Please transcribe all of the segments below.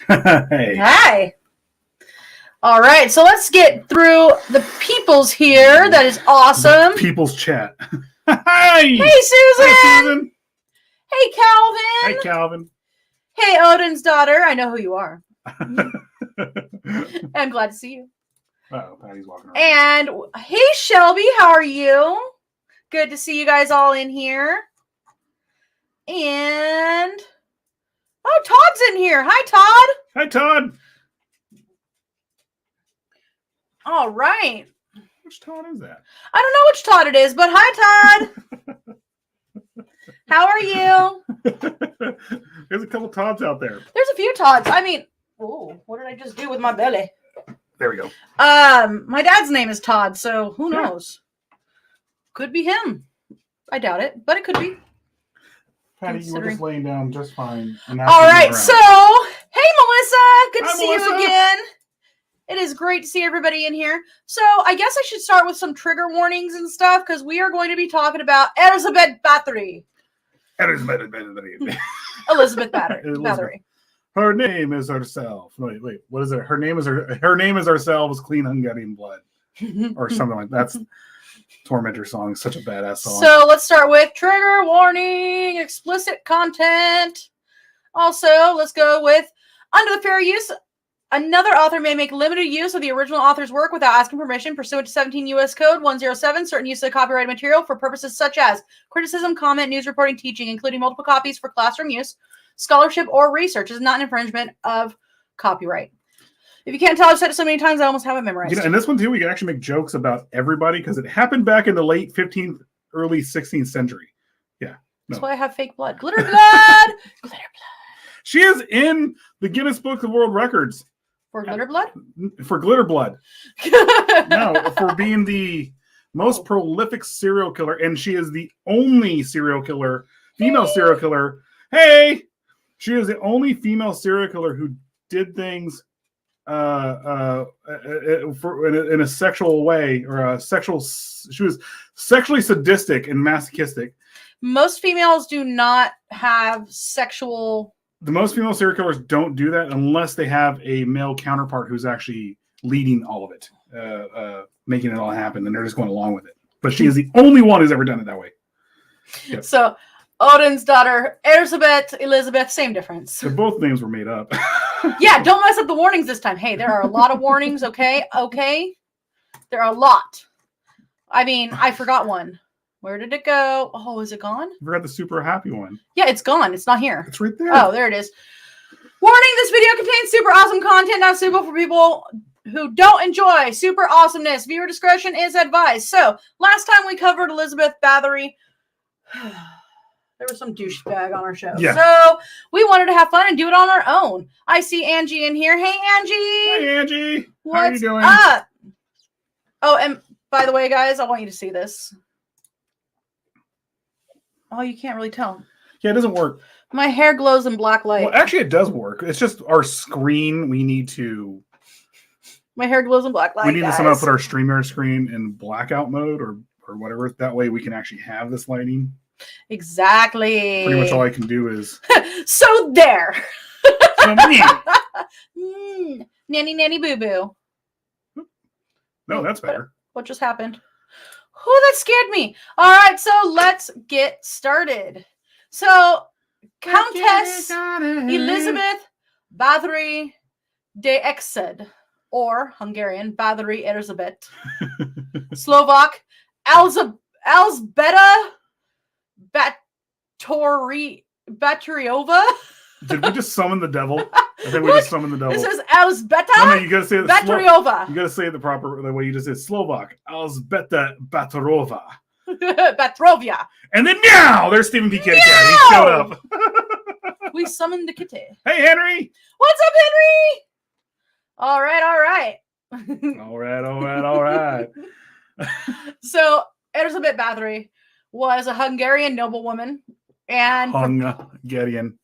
Hey. Hi. All right, so let's get through the peoples here. That is awesome. People's chat. Hi. Hey, Susan. Hi, Susan. Hey, Calvin. Hey, Calvin. Hey, Odin's daughter. I know who you are. I'm glad to see you. Oh, Patty's walking around. And hey, Shelby, how are you? Good to see you guys all in here. And oh, Todd's in here. Hi, Todd. Hi, Todd. All right. Which Todd is that? I don't know which Todd it is, but hi, Todd. How are you? There's a couple Todds out there. There's a few Todds. I mean, oh, what did I just do with my belly? There we go. My dad's name is Todd, so who knows? Could be him. I doubt it, but it could be. Patty, you were just laying down just fine. All right, so hey, Melissa, good to see you again. It is great to see everybody in here. So I guess I should start with some trigger warnings and stuff because we are going to be talking about Elizabeth Báthory. Elizabeth Báthory. Her name is herself. Wait. What is it? Her name is ourselves. Clean Hungarian blood, or something like that. That's Tormentor song. Such a badass song. So let's start with trigger warning, explicit content. Also, let's go with under the fair use. Another author may make limited use of the original author's work without asking permission pursuant to 17 U.S. Code 107, certain use of copyrighted material for purposes such as criticism, comment, news reporting, teaching, including multiple copies for classroom use, scholarship, or research is not an infringement of copyright. If you can't tell, I've said it so many times, I almost have it memorized. And this one, too, we can actually make jokes about everybody because it happened back in the late 15th, early 16th century. Yeah. That's why I have fake blood. Glitter blood! Glitter blood. She is in the Guinness Book of World Records. For glitter blood? For glitter blood. No, for being the most prolific serial killer. And she is the only serial killer, female serial killer. Hey! She is the only female serial killer who did things in a sexual way, or a sexual. She was sexually sadistic and masochistic. Most females do not have sexual. The most female serial killers don't do that unless they have a male counterpart who's actually leading all of it, making it all happen, and they're just going along with it. But she is the only one who's ever done it that way. Yep. So, Odin's daughter, Elizabeth, same difference. So both names were made up. Yeah, don't mess up the warnings this time. Hey, there are a lot of warnings, okay? Okay? There are a lot. I mean, I forgot one. Where did it go? Oh, is it gone? I forgot the super happy one. Yeah, it's gone. It's not here. It's right there. Oh, there it is. Warning, this video contains super awesome content not suitable for people who don't enjoy super awesomeness. Viewer discretion is advised. So, last time we covered Elizabeth Báthory, there was some douchebag on our show. Yeah. So, we wanted to have fun and do it on our own. I see Angie in here. Hey, Angie. Hey, Angie. What's How are you doing? up? Oh, and by the way, guys, I want you to see this. Oh, you can't really tell. Yeah, it doesn't work. My hair glows in black light. Well, actually, it does work. It's just our screen. We need to. My hair glows in black light. We need guys. to somehow put our StreamYard screen in blackout mode or whatever. That way, we can actually have this lighting. Exactly. Pretty much all I can do is. So there. So Nanny boo boo. No, that's better. What just happened? Oh, that scared me. All right, so let's get started. So, Countess Elizabeth Báthory de Exed, or Hungarian Báthory Elizabeth, Slovak Elzbieta Bátoryova. Did we just summon the devil? I think we just summoned the devil. This is Elzbieta No, you gotta say it. Bátoryova. You gotta say it the proper the way you just said. Slovak Elzbieta Báthorová. Bátrovia. And then now there's Stephen P. Kitty Cat. He showed up. We summoned the kitty. Hey, Henry. What's up, Henry? All right. All right. So, Elizabeth Báthory was a Hungarian noblewoman and Hungarian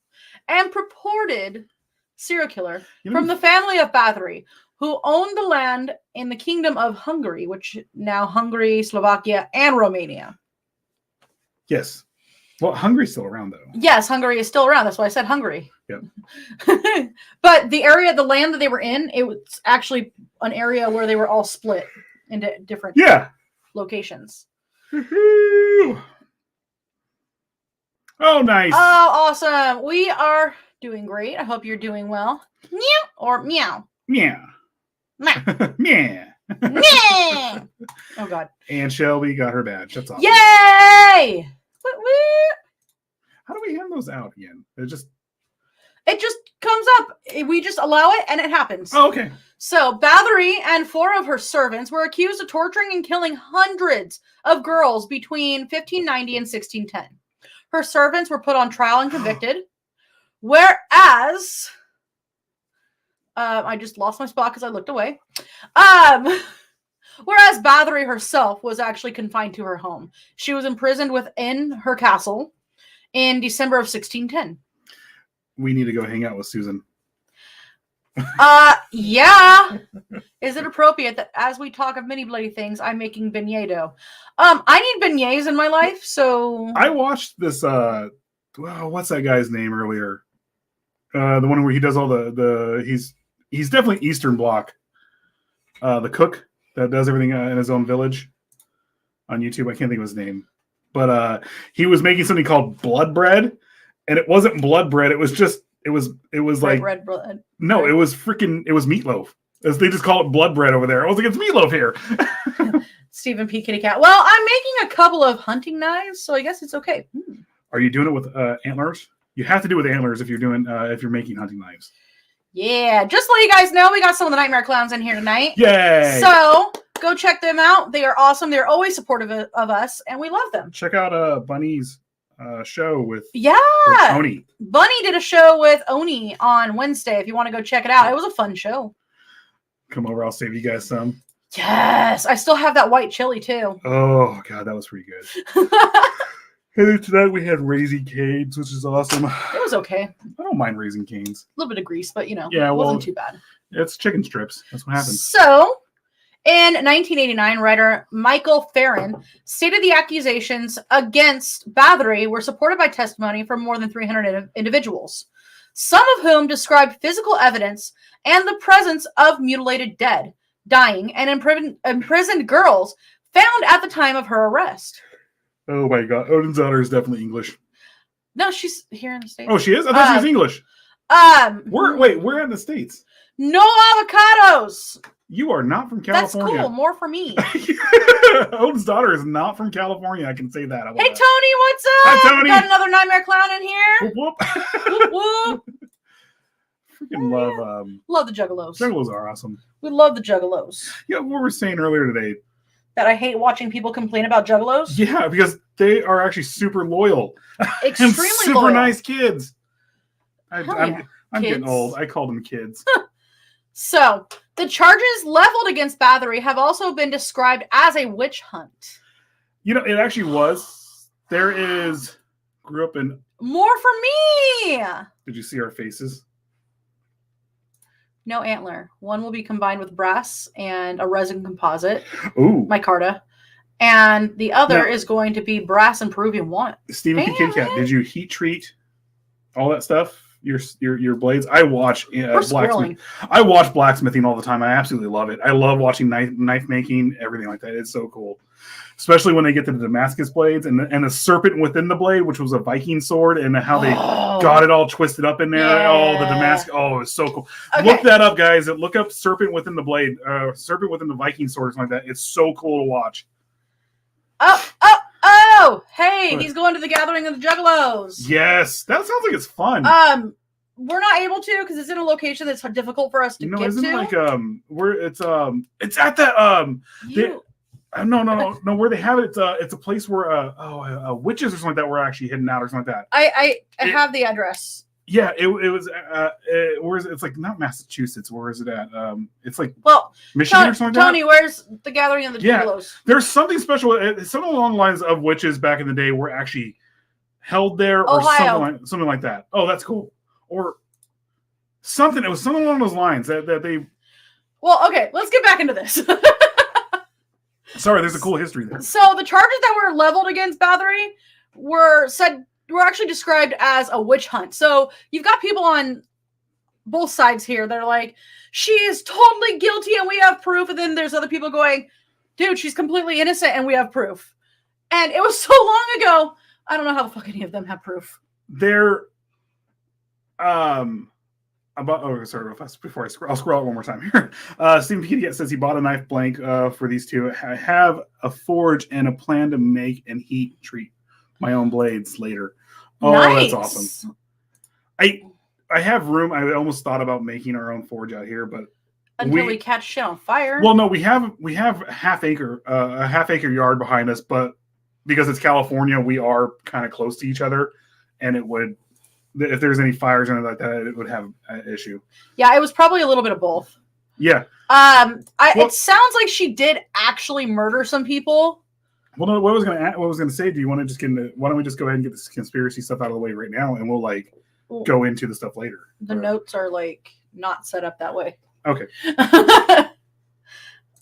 and purported serial killer from the family of Báthory, who owned the land in the Kingdom of Hungary, which now Hungary, Slovakia, and Romania. Yes. Well, Hungary's still around, though. Yes, Hungary is still around. That's why I said Hungary. Yep. But the land that they were in, it was actually an area where they were all split into different locations. Oh, nice. Oh, awesome. We are doing great. I hope you're doing well. Meow or meow. Yeah. Meow. Yeah. Meow. Oh, God. And Shelby got her badge. That's awesome. Yay! How do we hand those out again? It just comes up. We just allow it and it happens. Oh, okay. So Báthory and 4 of her servants were accused of torturing and killing hundreds of girls between 1590 and 1610. Her servants were put on trial and convicted. Whereas I just lost my spot because I looked away. Whereas Báthory herself was actually confined to her home. She was imprisoned within her castle in December of 1610. We need to go hang out with Susan. Yeah. Is it appropriate that as we talk of many bloody things, I'm making beignet dough? I need beignets in my life, so I watched this what's that guy's name earlier? The one where he does all the he's definitely Eastern Bloc. The cook that does everything in his own village on YouTube. I can't think of his name. But he was making something called blood bread, and it wasn't blood bread. It was just it was like bread. No, it was meatloaf. As they just call it blood bread over there. I was like, it's meatloaf here. Stephen P. Kitty Cat. Well, I'm making a couple of hunting knives, so I guess it's okay. Are you doing it with antlers? You have to do it with antlers if you're making hunting knives. Yeah, just to let you guys know, we got some of the Nightmare Clowns in here tonight. Yay! So go check them out. They are awesome. They're always supportive of us, and we love them. Check out Bunny's show with Oni. Bunny did a show with Oni on Wednesday. If you want to go check it out, it was a fun show. Come over, I'll save you guys some. Yes, I still have that white chili too. Oh God, that was pretty good. Hey, tonight we had Raising Cane's, which is awesome. It was okay. I don't mind Raising Cane's. A little bit of grease, but it well, wasn't too bad. It's chicken strips. That's what happens. So, in 1989, writer Michael Farron stated the accusations against Báthory were supported by testimony from more than 300 individuals, some of whom described physical evidence and the presence of mutilated dead, dying, and imprisoned girls found at the time of her arrest. Oh my God. Odin's daughter is definitely English. No, she's here in the States. Oh, she is? I thought she was English. We're in the States. No avocados. You are not from California. That's cool. More for me. Odin's daughter is not from California. I can say that. Hey, Tony, what's up? Hi, Tony. Got another Nightmare Clown in here. Whoop, whoop. Whoop, whoop. Freaking love the Juggalos. Juggalos are awesome. We love the Juggalos. Yeah, what we were saying earlier today. That I hate watching people complain about Juggalos? Yeah, because they are actually super loyal. Extremely super loyal. Nice kids. I'm kids. Getting old. I call them kids. So, the charges leveled against Báthory have also been described as a witch hunt. It actually was. Grew up in... More for me! Did you see our faces? No antler. One will be combined with brass and a resin composite. Ooh. Micarta. And the other is going to be brass and Peruvian walnut. Stephen P. Kitty Cat, did you heat treat all that stuff? Your blades? I watch blacksmithing. I watch blacksmithing all the time. I absolutely love it. I love watching knife making, everything like that. It's so cool. Especially when they get to the Damascus blades and the serpent within the blade, which was a Viking sword, and how they got it all twisted up in there. Yeah. Oh, the Damascus. Oh, it's so cool. Okay. Look that up, guys. Look up serpent within the blade, serpent within the Viking sword, or something like that. It's so cool to watch. Oh! Hey, he's going to the gathering of the Juggalos. Yes, that sounds like it's fun. We're not able to because it's in a location that's difficult for us to get isn't to. Like it's at that No, where they have it, it's a place where witches or something like that were actually hidden out or something like that. I have the address. Yeah, it was where is it? It's like not Massachusetts. Where is it at? It's like Michigan or something like that. Tony, where's the gathering of the Juggalos? There's something special. Something along the lines of witches back in the day were actually held there or something like that. Oh, that's cool. Or something. It was something along those lines that they. Well, okay, let's get back into this. Sorry, there's a cool history there. So the charges that were leveled against Báthory were actually described as a witch hunt. So you've got people on both sides here that are like, she is totally guilty and we have proof. And then there's other people going, dude, she's completely innocent and we have proof. And it was so long ago. I don't know how the fuck any of them have proof. They're before I'll scroll out one more time here. Stephen P. says he bought a knife blank for these two. I have a forge and a plan to make and treat my own blades later. Oh, nice. That's awesome. I have room. I almost thought about making our own forge out here, but until we catch shit on fire. Well, no, we have a half acre yard behind us, but because it's California, we are kind of close to each other, and it would, if there's any fires or anything like that, it would have an issue. Yeah, it was probably a little bit of both. Yeah. It sounds like she did actually murder some people. Well, no, what I was going to say, do you want to just why don't we just go ahead and get this conspiracy stuff out of the way right now, and we'll go into the stuff later. The notes are not set up that way. Okay.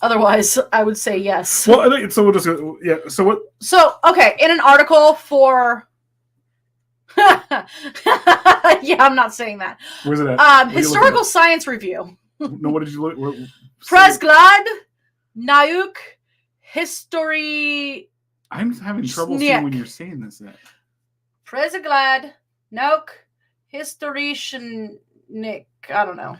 Otherwise, I would say yes. Well, so we'll just go, yeah. So what? So okay, in an article for. Yeah, I'm not saying that. Where's it at? Historical Science Review. No, what did you look? Presglad Nauk History. I'm having trouble seeing when you're saying this. Presglad Nauk History Shnik. I don't know.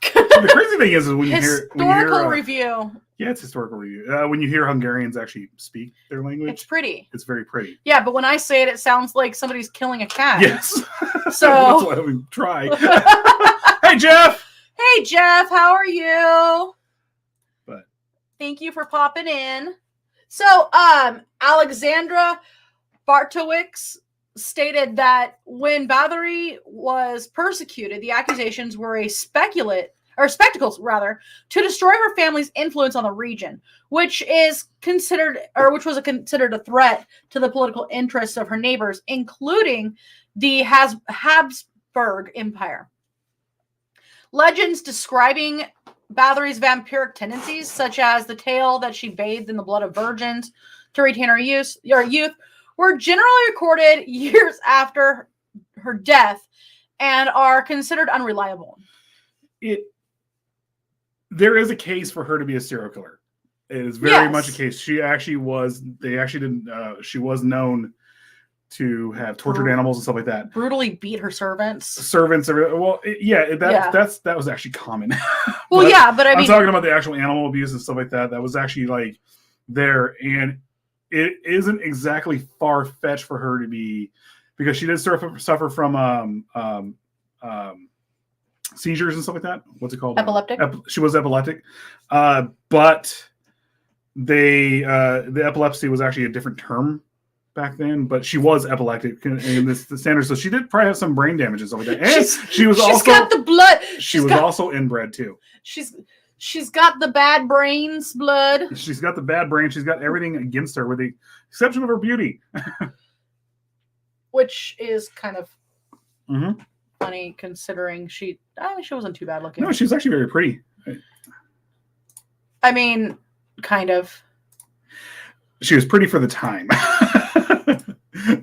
The crazy thing is when you hear historical review. Yeah, it's historical review. When you hear Hungarians actually speak their language, it's pretty. It's very pretty. Yeah, but when I say it, it sounds like somebody's killing a cat. Yes. So that's why we try. Hey, Jeff. Hey, Jeff. How are you? But thank you for popping in. So, Alexandra Bartowicz stated that when Báthory was persecuted, the accusations were spectacles to destroy her family's influence on the region, which was considered a threat to the political interests of her neighbors, including the Habsburg Empire. Legends describing Báthory's vampiric tendencies, such as the tale that she bathed in the blood of virgins to retain her youth, were generally recorded years after her death and are considered unreliable. There is a case for her to be a serial killer. It is very much a case. She actually was. They actually didn't. She was known to have tortured animals and stuff like that. Brutally beat her servants. That was actually common. Well, yeah, but I'm talking about the actual animal abuse and stuff like that. That was actually there, and it isn't exactly far-fetched for her to be, because she did suffer from seizures and stuff like that. What's it called? Epileptic. She was epileptic, but the epilepsy was actually a different term back then. But she was epileptic in the standard, so she did probably have some brain damage and stuff like that. And she's got the blood. She was also inbred too. She's got the bad brains blood. She's got the bad brain. She's got everything against her, with the exception of her beauty, which is kind of funny considering she wasn't too bad looking. No, she was actually very pretty. I mean, kind of. She was pretty for the time.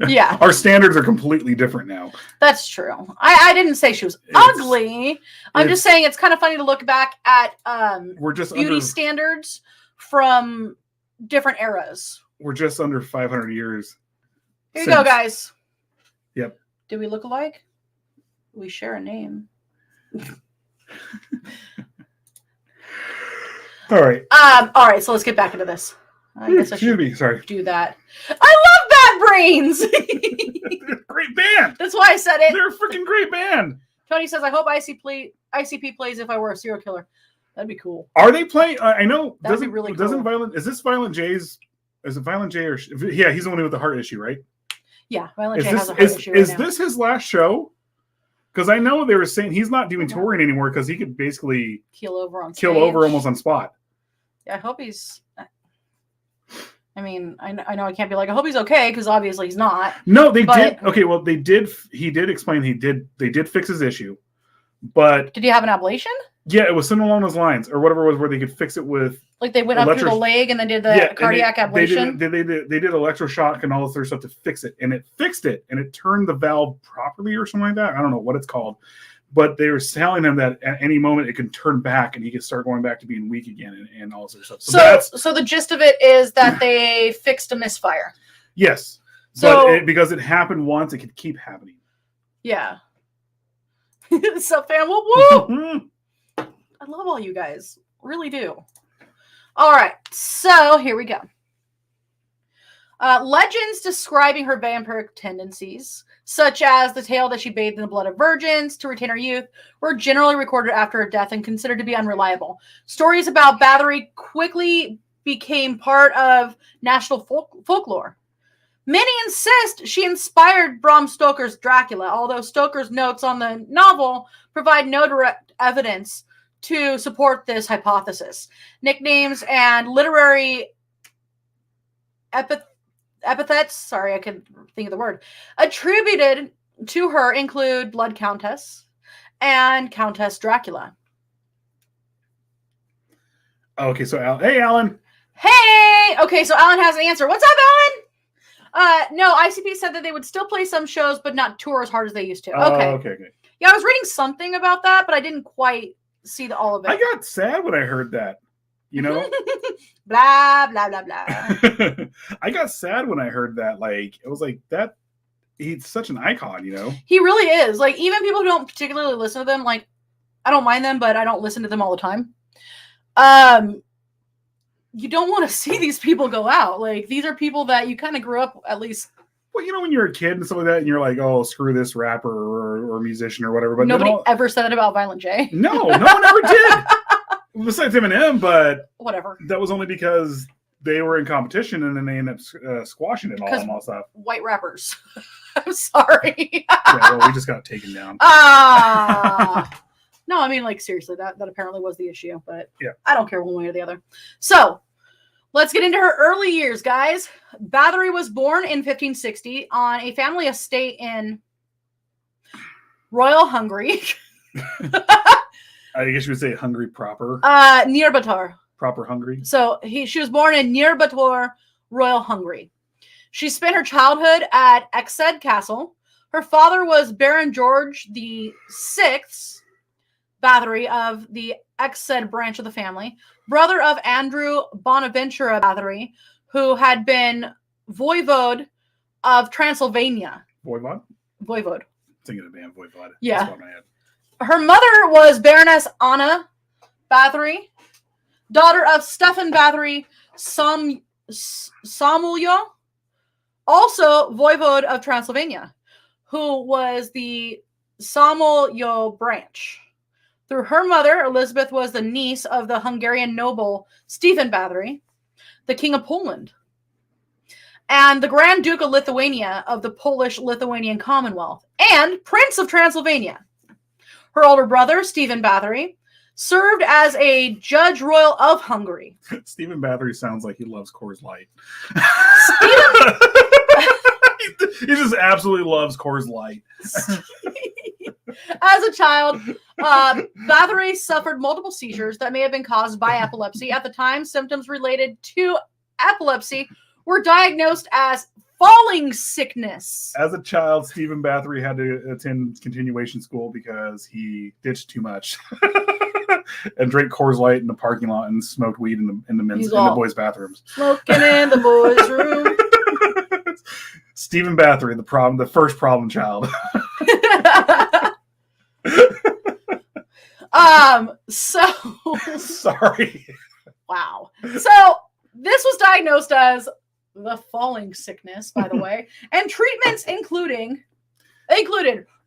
Yeah. Our standards are completely different now. That's true. I didn't say she was ugly. I'm just saying it's kind of funny to look back at beauty standards from different eras. We're just under 500 years. Here you go, guys. Yep. Do we look alike? We share a name. All right. All right, so let's get back into this. I guess I should do that. I love Bad Brains! They're a great band! That's why I said it. They're a freaking great band! Tony says, I hope ICP plays if I were a serial killer. That'd be cool. Are they playing? I know. That'd be really cool. Is this Violent J's? Is it Violent J or... Yeah, he's the one with the heart issue, right? Yeah, Violent J has a heart issue right now. Is this his last show? Because I know they were saying he's not doing touring anymore because he could basically... Kill over almost on spot. Yeah, I hope he's... I mean, I know I can't be like, I hope he's okay, because obviously he's not. No, they did. Okay, well, he did explain they did fix his issue, but... Did he have an ablation? Yeah, it was something along those lines, or whatever it was, where they could fix it with Like they went up through the leg and then did the cardiac ablation. They did electroshock and all this other stuff to fix it, and it fixed it, and it turned the valve properly or something like that. I don't know what it's called, but they were telling him that at any moment it can turn back and he could start going back to being weak again and all this other stuff. So the gist of it is that they fixed a misfire. Yes, but because it happened once, it could keep happening. Yeah. So fam, whoop. I love all you guys. Really do. All right. So here we go. Legends describing her vampiric tendencies, such as the tale that she bathed in the blood of virgins to retain her youth, were generally recorded after her death and considered to be unreliable. Stories about Báthory quickly became part of national folklore. Many insist she inspired Bram Stoker's Dracula, although Stoker's notes on the novel provide no direct evidence to support this hypothesis. Nicknames and literary epithets, sorry, I couldn't think of the word, attributed to her include Blood Countess and Countess Dracula. Okay, so hey, Alan. Hey! Okay, so Alan has an answer. What's up, Alan? No, ICP said that they would still play some shows, but not tour as hard as they used to. Okay. Yeah, I was reading something about that, but I didn't quite see all of it. I got sad when I heard that, you know? Blah, blah, blah, blah. I got sad when I heard that. Like, it was like that. He's such an icon, you know? He really is. Like, even people who don't particularly listen to them, like, I don't mind them, but I don't listen to them all the time. You don't want to see these people go out. Like, these are people that you kind of grew up, at least. Well, you know, when you're a kid and stuff like that, and you're like, oh, screw this rapper or musician or whatever. But nobody ever said that about Violent J. No one ever did. Besides Eminem, but whatever. That was only because they were in competition and then they ended up squashing it all and all stuff. White rappers. I'm sorry. Yeah, well, we just got taken down. No, I mean, like, seriously, that apparently was the issue, but yeah. I don't care one way or the other. So, let's get into her early years, guys. Báthory was born in 1560 on a family estate in Royal Hungary. I guess you would say Hungary proper. Near Báthory. Proper Hungary. So, she was born in near Báthory, Royal Hungary. She spent her childhood at Exed Castle. Her father was Baron George VI Báthory of the Exed branch of the family, brother of Andrew Bonaventura Báthory, who had been voivode of Transylvania. Voivode. Thinking of damn voivode. Yeah. Her mother was Baroness Anna Báthory, daughter of Stefan Báthory Samuel, also voivode of Transylvania, who was the Samuel branch. Through her mother, Elizabeth was the niece of the Hungarian noble Stephen Báthory, the King of Poland, and the Grand Duke of Lithuania of the Polish-Lithuanian Commonwealth, and Prince of Transylvania. Her older brother, Stephen Báthory, served as a Judge Royal of Hungary. Stephen Báthory sounds like he loves Coors Light. He just absolutely loves Coors Light. As a child, Báthory suffered multiple seizures that may have been caused by epilepsy. At the time, symptoms related to epilepsy were diagnosed as falling sickness. As a child, Stephen Báthory had to attend continuation school because he ditched too much and drank Coors Light in the parking lot and smoked weed in the boys' bathrooms. Smoking in the boys' room. Stephen Báthory, the first problem child. Sorry. Wow. So this was diagnosed as the falling sickness, by the way, and treatments included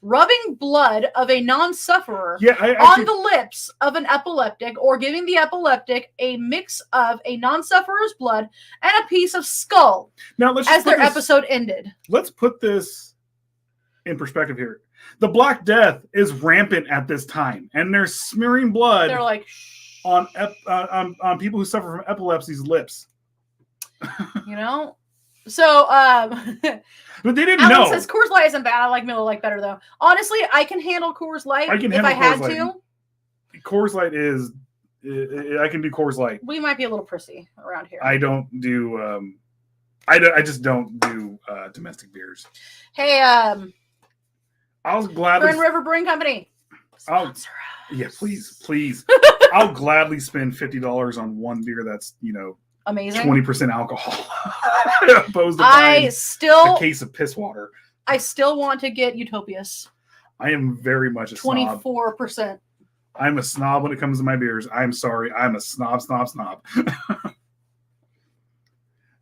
rubbing blood of a non-sufferer on the lips of an epileptic, or giving the epileptic a mix of a non-sufferer's blood and a piece of skull. Now, episode ended. Let's put this in perspective here. The Black Death is rampant at this time, and they're smearing blood. They're like on people who suffer from epilepsy's lips. You know, so but they didn't Alan know. Says Coors Light isn't bad. I like Miller Lite better though. Honestly, I can handle Coors Light if I had to. Coors Light is. I can do Coors Light. We might be a little prissy around here. I don't do. I just don't do domestic beers. Hey, I'll gladly. Burn River Brewing Company. Sponsor us. Yeah, please. I'll gladly spend $50 on one beer that's amazing 20% alcohol, opposed to I still a case of piss water. I still want to get Utopias. I am very much a snob. 24%. I'm a snob when it comes to my beers. I'm sorry. I'm a snob.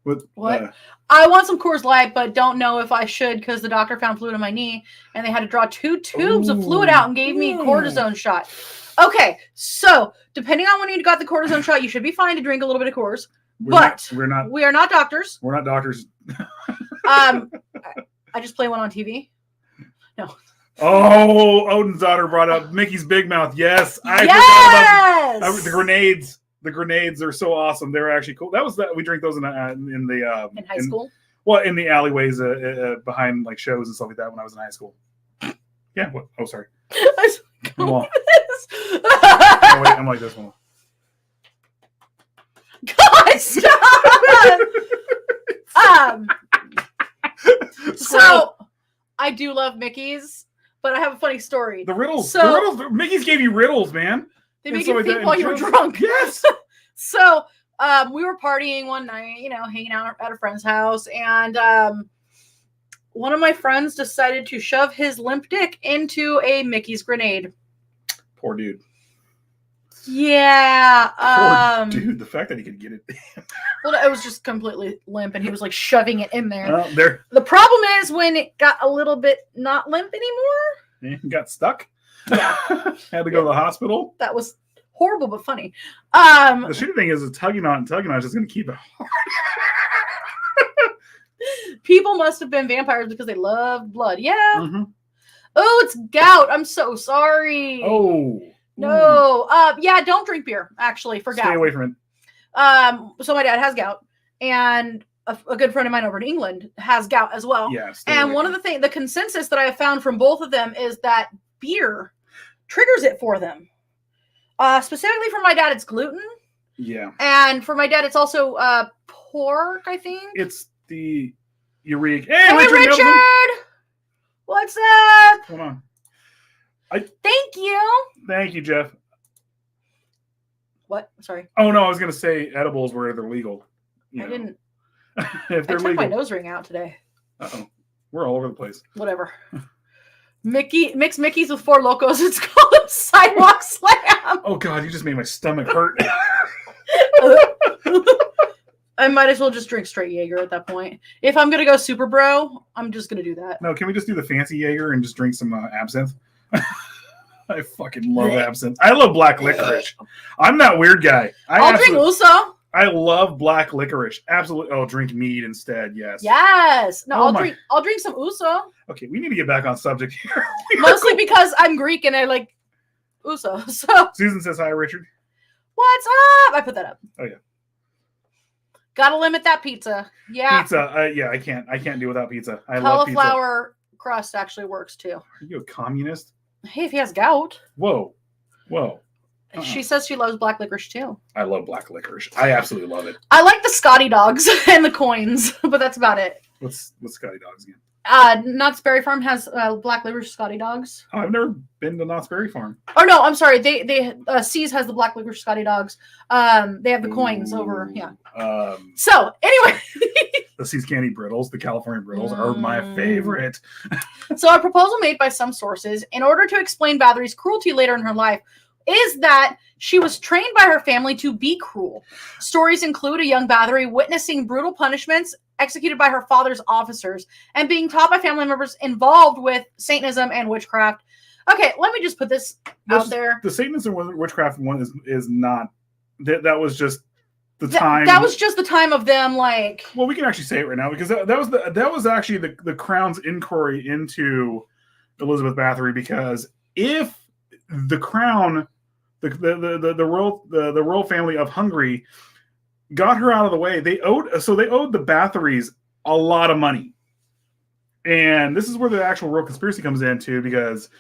But, what? I want some Coors Light, but don't know if I should because the doctor found fluid in my knee and they had to draw 2 tubes of fluid out and gave me a cortisone shot. Okay, so depending on when you got the cortisone shot, you should be fine to drink a little bit of Coors. We are not doctors. We're not doctors. I just play one on TV. No. Oh, Odin's daughter brought up Mickey's Big Mouth. Yes, I forgot about the grenades. The grenades are so awesome. They're actually cool. That was we drink those in high school. Well, in the alleyways behind like shows and stuff like that when I was in high school. Yeah. What? Oh, sorry. Come on. Oh, wait, I'm like this one. God, stop! So I do love Mickey's, but I have a funny story. The riddles. Mickey's gave you riddles, man. They make you think while you were drunk. Yes. So we were partying one night, hanging out at a friend's house, and one of my friends decided to shove his limp dick into a Mickey's grenade. Poor dude. Yeah. Poor dude. The fact that he could get it. Well, it was just completely limp, and he was like shoving it in there. Well, there. The problem is when it got a little bit not limp anymore. It got stuck. Yeah. Had to go to the hospital. That was horrible, but funny. The shitty thing is tugging on is just going to keep it hard. People must have been vampires because they loved blood. Yeah. Mm-hmm. Oh, it's gout. I'm so sorry. Oh. No. Yeah, don't drink beer, actually, for gout. Stay away from it. So my dad has gout, and a good friend of mine over in England has gout as well. Yeah. And one of the consensus that I have found from both of them is that beer triggers it for them. Specifically for my dad, it's gluten. Yeah. And for my dad, it's also pork, I think. It's the urea. Hey, Richard! What's up? Hold on. Thank you. Thank you, Jeff. What? Sorry. Oh, no, I was going to say edibles where they're legal. I didn't. If they're I took legal. my nose ring out today. Uh-oh. We're all over the place. Whatever. Mix Mickeys with Four Locos. It's called a sidewalk slam. Oh, God, you just made my stomach hurt. I might as well just drink straight Jaeger at that point. If I'm going to go super bro, I'm just going to do that. No, can we just do the fancy Jaeger and just drink some absinthe? I fucking love absinthe. I love black licorice. I'm that weird guy. I'll drink Uso. I love black licorice. Absolutely. Oh, drink mead instead. Yes. Yes. No, I'll drink some Uso. Okay, we need to get back on subject here. Mostly because I'm Greek and I like Uso. So Susan says hi, Richard. What's up? I put that up. Oh yeah. Gotta limit that pizza. Yeah. Pizza. Yeah, I can't do without pizza. I love pizza. Cauliflower crust actually works too. Are you a communist? Hey, if he has gout. Whoa. She says she loves black licorice too. I love black licorice. I absolutely love it. I like the Scotty dogs and the coins, but that's about it. What's Scotty dogs again? Knott's Berry Farm has black licorice Scotty dogs. Oh, I've never been to Knott's Berry Farm. Oh no, I'm sorry. They C's has the black licorice Scotty dogs. They have the coins over. Yeah. So anyway, the C's candy brittles, the California brittles, are my favorite. So a proposal made by some sources in order to explain Báthory's cruelty later in her life is that she was trained by her family to be cruel. Stories include a young Báthory witnessing brutal punishments executed by her father's officers and being taught by family members involved with Satanism and witchcraft. Okay, let me just put this out there. The Satanism and witchcraft one is not that was just the time. That was just the time of them, like. Well, we can actually say it right now because that was actually the Crown's inquiry into Elizabeth Báthory, because if the Crown, the royal family of Hungary got her out of the way, they owed the Báthorys a lot of money. And this is where the actual real conspiracy comes in too, because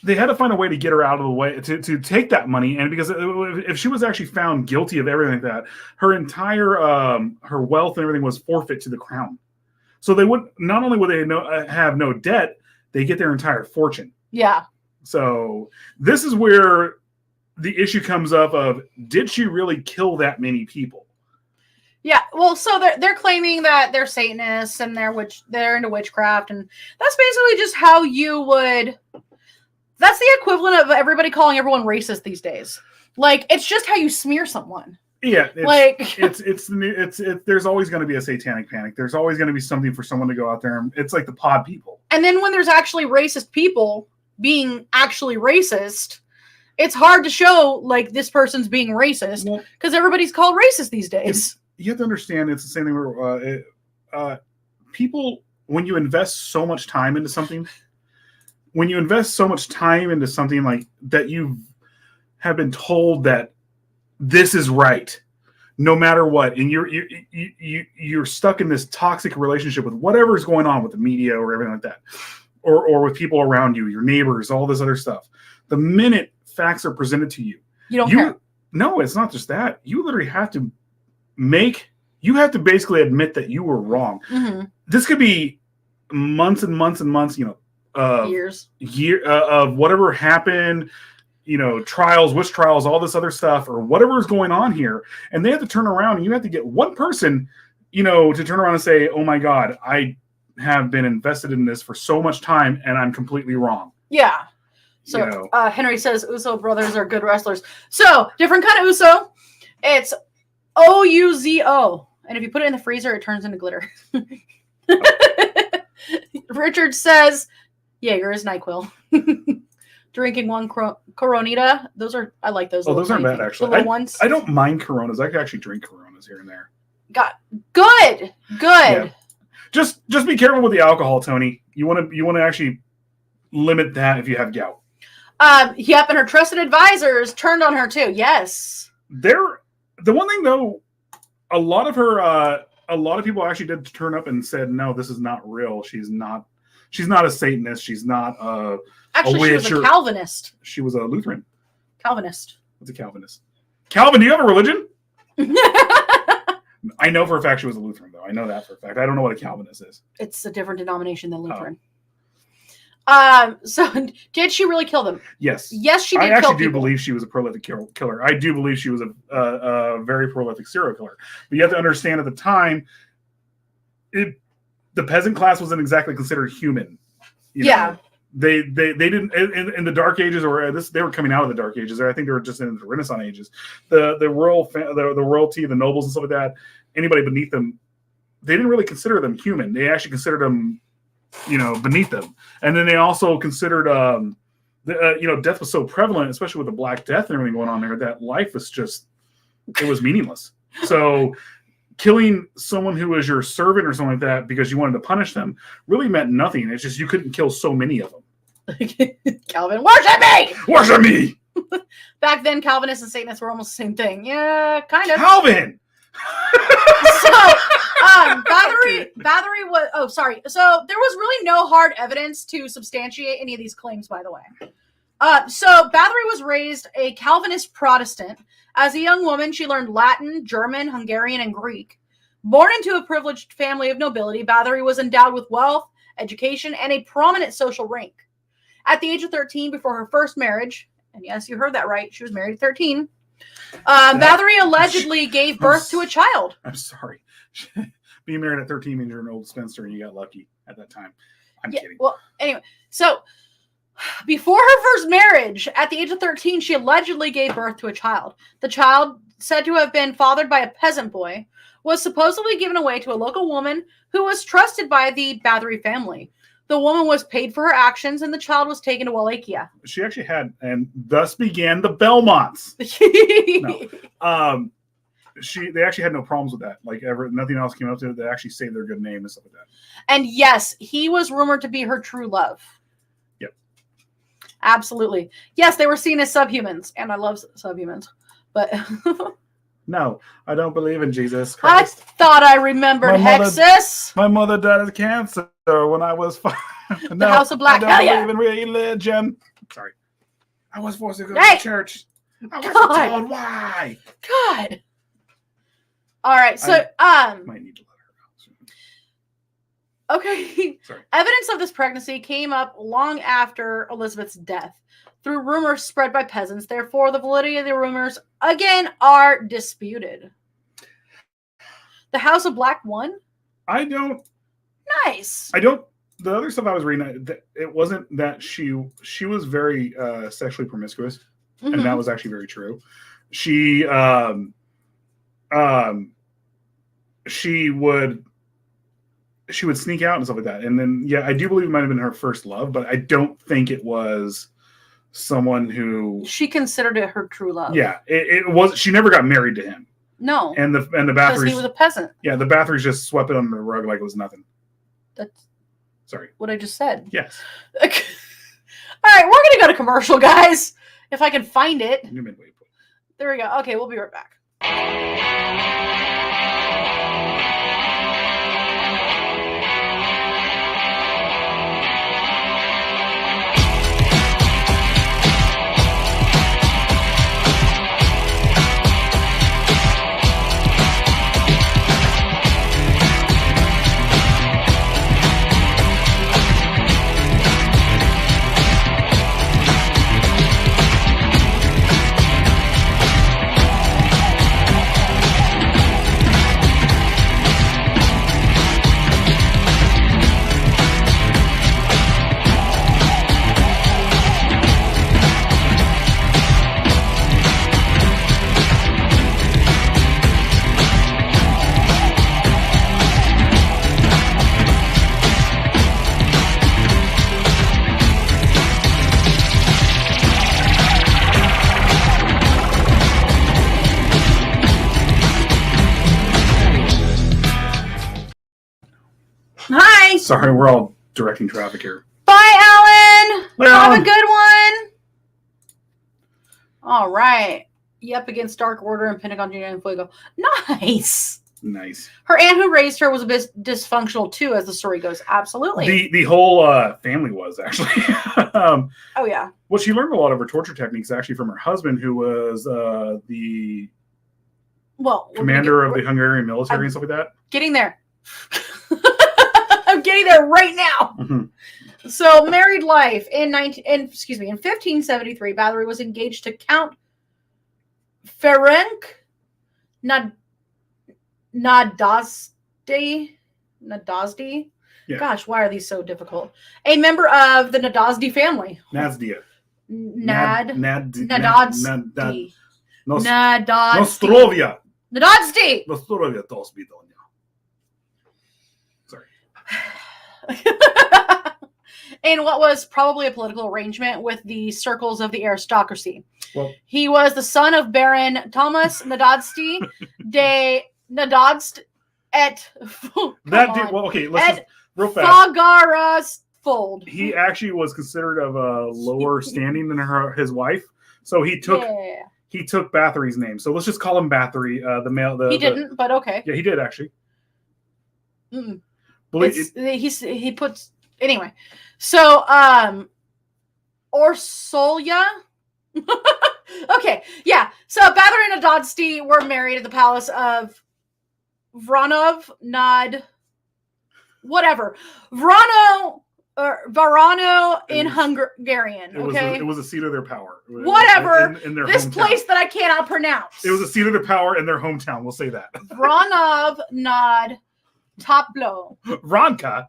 they had to find a way to get her out of the way to take that money, and because if she was actually found guilty of everything like that, her entire her wealth and everything was forfeit to the crown. So they would not only would they have no debt, they get their entire fortune. Yeah. So this is where the issue comes up of, did she really kill that many people? Yeah, well, so they're claiming that they're Satanists and they're into witchcraft, and that's basically just how you would. That's the equivalent of everybody calling everyone racist these days. Like, it's just how you smear someone. Yeah, it's there's always going to be a satanic panic. There's always going to be something for someone to go out there, and it's like the pod people. And then when there's actually racist people being actually racist, it's hard to show like this person's being racist because everybody's called racist these days. You have to understand it's the same thing where people, when you invest so much time into something, like that, you have been told that this is right, no matter what, and you're stuck in this toxic relationship with whatever's going on with the media or everything like that, or with people around you, your neighbors, all this other stuff. The minute facts are presented to you, you don't care. No, it's not just that. You literally have to basically admit that you were wrong. Mm-hmm. This could be months and months and months, years of whatever happened, trials, witch trials, all this other stuff, or whatever is going on here. And they have to turn around, and you have to get one person, to turn around and say, oh my God, I have been invested in this for so much time and I'm completely wrong. Yeah. So Henry says Uso brothers are good wrestlers. So different kind of Uso. It's OUZO. And if you put it in the freezer, it turns into glitter. Richard says Jaeger is NyQuil. Drinking one Coronita. I like those. Oh, those aren't bad, actually. The little ones. I don't mind Coronas. I could actually drink Coronas here and there. Good. Yeah. Just be careful with the alcohol, Tony. You want to actually limit that if you have gout. Yep, and her trusted advisors turned on her too. Yes. The one thing though, a lot of people actually did turn up and said, no, this is not real. She's not a Satanist. She's not a witch. She was a Calvinist. She was a Lutheran. Calvinist. What's a Calvinist? Calvin, do you have a religion? I know for a fact she was a Lutheran, though. I know that for a fact. I don't know what a Calvinist is. It's a different denomination than Lutheran. Oh. So did she really kill them? Yes. Yes, she did. I actually do believe she was a prolific killer. I do believe she was a very prolific serial killer. But you have to understand, at the time, the peasant class wasn't exactly considered human. Yeah. They didn't in the Dark Ages, or they were coming out of the Dark Ages. I think they were just in the Renaissance ages. The royalty, the nobles and stuff like that. Anybody beneath them, they didn't really consider them human. They actually considered them, beneath them. And then they also considered, death was so prevalent, especially with the Black Death and everything going on there, that life was it was meaningless. So killing someone who was your servant or something like that because you wanted to punish them really meant nothing. It's just you couldn't kill so many of them. Calvin, worship me! Worship me! Back then, Calvinists and Satanists were almost the same thing. Yeah, kind of. Calvin! So, Báthory was... Oh, sorry. So, there was really no hard evidence to substantiate any of these claims, by the way. So, Báthory was raised a Calvinist Protestant. As a young woman, she learned Latin, German, Hungarian, and Greek. Born into a privileged family of nobility, Báthory was endowed with wealth, education, and a prominent social rank. At the age of 13, before her first marriage, and yes, you heard that right, she was married at 13, Báthory allegedly gave birth to a child. I'm sorry. Being married at 13 means you're an old spinster and you got lucky at that time. I'm kidding. Well, anyway, so before her first marriage, at the age of 13, she allegedly gave birth to a child. The child, said to have been fathered by a peasant boy, was supposedly given away to a local woman who was trusted by the Báthory family. The woman was paid for her actions, and the child was taken to Wallachia. She actually had, and thus began the Belmonts. No. They actually had no problems with that. Like, ever, nothing else came up to it. They actually saved their good name and stuff like that. And yes, he was rumored to be her true love. Yep. Absolutely. Yes, they were seen as subhumans, and I love subhumans. But no, I don't believe in Jesus Christ. I thought I remembered Hexus. My mother died of cancer when I was 5. The House of Black. I don't believe in religion. Sorry. I was forced to go to church. I wasn't told why. God. All right, so might need to let her out soon. Okay. Sorry. Evidence of this pregnancy came up long after Elizabeth's death through rumors spread by peasants. Therefore, the validity of the rumors again are disputed. The House of Black won? Nice. The other stuff I was reading, it wasn't that she was very sexually promiscuous, and that was actually very true. She would sneak out and stuff like that. And then, yeah, I do believe it might have been her first love, but I don't think it was someone who she considered it her true love. Yeah, it was. She never got married to him. No, and the Báthorys, because he was a peasant. Yeah, the Báthorys just swept it under the rug like it was nothing. That's sorry. What I just said. Yes. All right, we're gonna go to commercial, guys. If I can find it. There we go. Okay, we'll be right back. Hi. Sorry, we're all directing traffic here. Bye, Alan. Bye, Have Alan. a good one. All right. Yep, against Dark Order and Pentagon Junior and Fuego. Nice. Nice. Her aunt who raised her was a bit dysfunctional too, as the story goes. Absolutely. The whole family was actually. Oh yeah. Well, she learned a lot of her torture techniques actually from her husband, who was the commander of the Hungarian military and stuff like that. Getting there. I'm getting there right now. Mm-hmm. So, married life in 1573, Báthory was engaged to Count Ferenc Nadasdy. Yeah. Gosh, why are these so difficult? A member of the Nadasdy family. Nazdia. Nadadsdy. Nostrovia. Nadadsdy. Nostrovia Tosbidonia. Sorry. In what was probably a political arrangement with the circles of the aristocracy. Well, he was the son of Baron Thomas Nadadsdy de Nadadst et that did well. Okay, let's just real fast. Fold. He actually was considered of a lower standing than his wife, so he took Báthory's name. So let's just call him Báthory. The male. He didn't, but okay. Yeah, he did actually. He puts anyway. So Orsolya. Okay, yeah. So Báthory and Nadadsdy were married at the palace of Vranov Nad. Whatever. Varano in Hungarian. Okay, it was a seat of their power. Whatever. In their this hometown. place that I cannot pronounce. It was a seat of their power in their hometown. We'll say that. Vranov Nad Toplo. Ronka.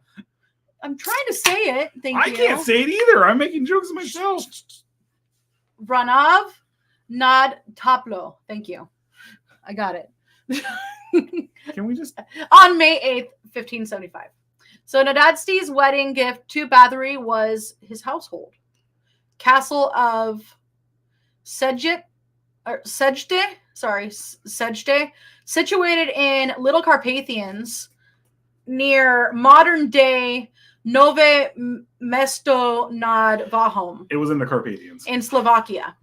I'm trying to say it. Thank you. I can't say it either. I'm making jokes myself. Vranov Nad Toplo. Thank you. I got it. Can we just on May 8th, 1575. So Nadadsty's wedding gift to Báthory was his household. Castle of Sejde, situated in Little Carpathians near modern-day Nové Mesto nad Váhom. It was in the Carpathians. In Slovakia.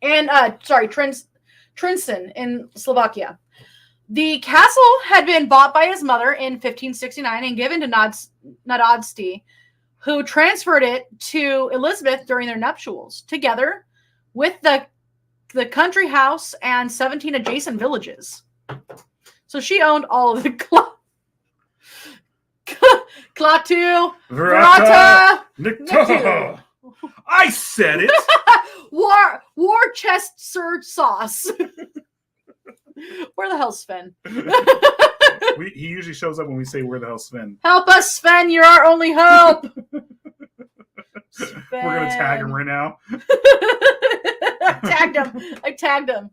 And, Trinsen in Slovakia. The castle had been bought by his mother in 1569 and given to Nadadsdy who transferred it to Elizabeth during their nuptials, together with the country house and 17 adjacent villages. So she owned all of the Klaatu, Verata, Nikto. I said it. War chest surge sauce. Where the hell's Sven? He usually shows up when we say, "Where the hell's Sven?" Help us, Sven! You're our only hope. We're gonna tag him right now. I tagged him.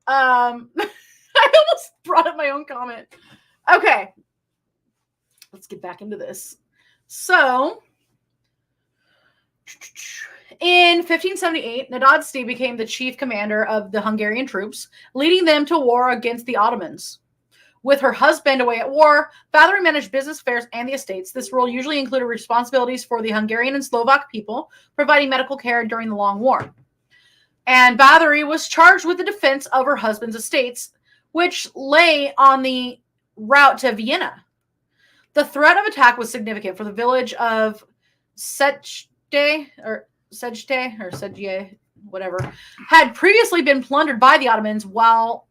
I almost brought up my own comment. Okay, let's get back into this. So, in 1578, Nadadsti became the chief commander of the Hungarian troops, leading them to war against the Ottomans. With her husband away at war, Báthory managed business affairs and the estates. This role usually included responsibilities for the Hungarian and Slovak people, providing medical care during the Long War. And Báthory was charged with the defense of her husband's estates, which lay on the route to Vienna. The threat of attack was significant for the village of Szeged, whatever, had previously been plundered by the Ottomans, while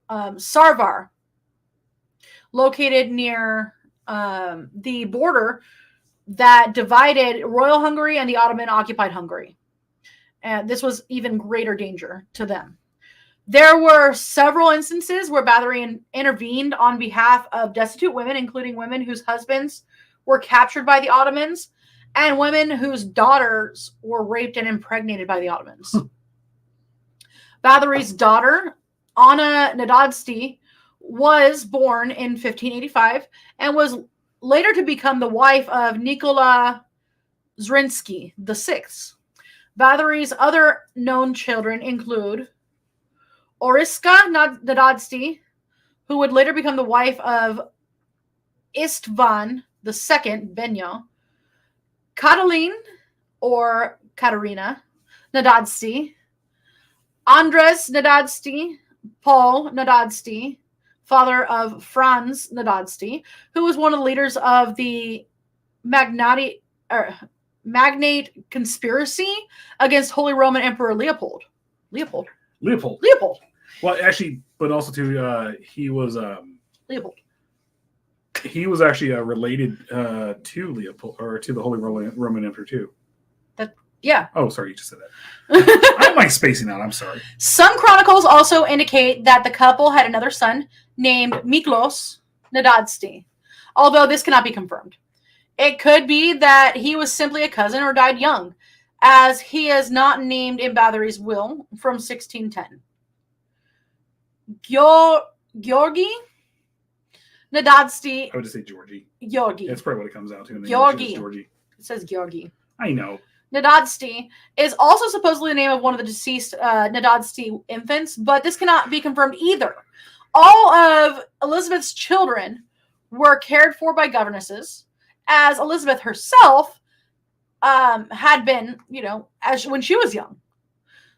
Sarvar, located near the border that divided Royal Hungary and the Ottoman-occupied Hungary. And this was even greater danger to them. There were several instances where Báthory intervened on behalf of destitute women, including women whose husbands were captured by the Ottomans and women whose daughters were raped and impregnated by the Ottomans. Báthory's daughter, Anna Nadadsti, was born in 1585 and was later to become the wife of Nikola Zrinski VI. Báthory's other known children include Oriska Nadadsti, who would later become the wife of Istvan II Benyo, Katalin, or Katarina Nadadsti, Andres Nadadsti, Paul Nadadsti, father of Franz Nadadsti, who was one of the leaders of the Magnate conspiracy against Holy Roman Emperor Leopold. Well, actually, but also too, he was Leopold. He was actually related to Leopold, or to the Holy Roman Emperor too. Yeah. Oh, sorry, you just said that. I'm like spacing out. I'm sorry. Some chronicles also indicate that the couple had another son named Miklos Nadadsti, although this cannot be confirmed. It could be that he was simply a cousin or died young, as he is not named in Báthory's will from 1610. Georgi Nadadsti. I would just say Georgie. Georgi. That's probably what it comes out to. Georgi. Georgie. It says Georgi. I know. Nadadsti is also supposedly the name of one of the deceased Nadadsti infants, but this cannot be confirmed either. All of Elizabeth's children were cared for by governesses, as Elizabeth herself had been, when she was young.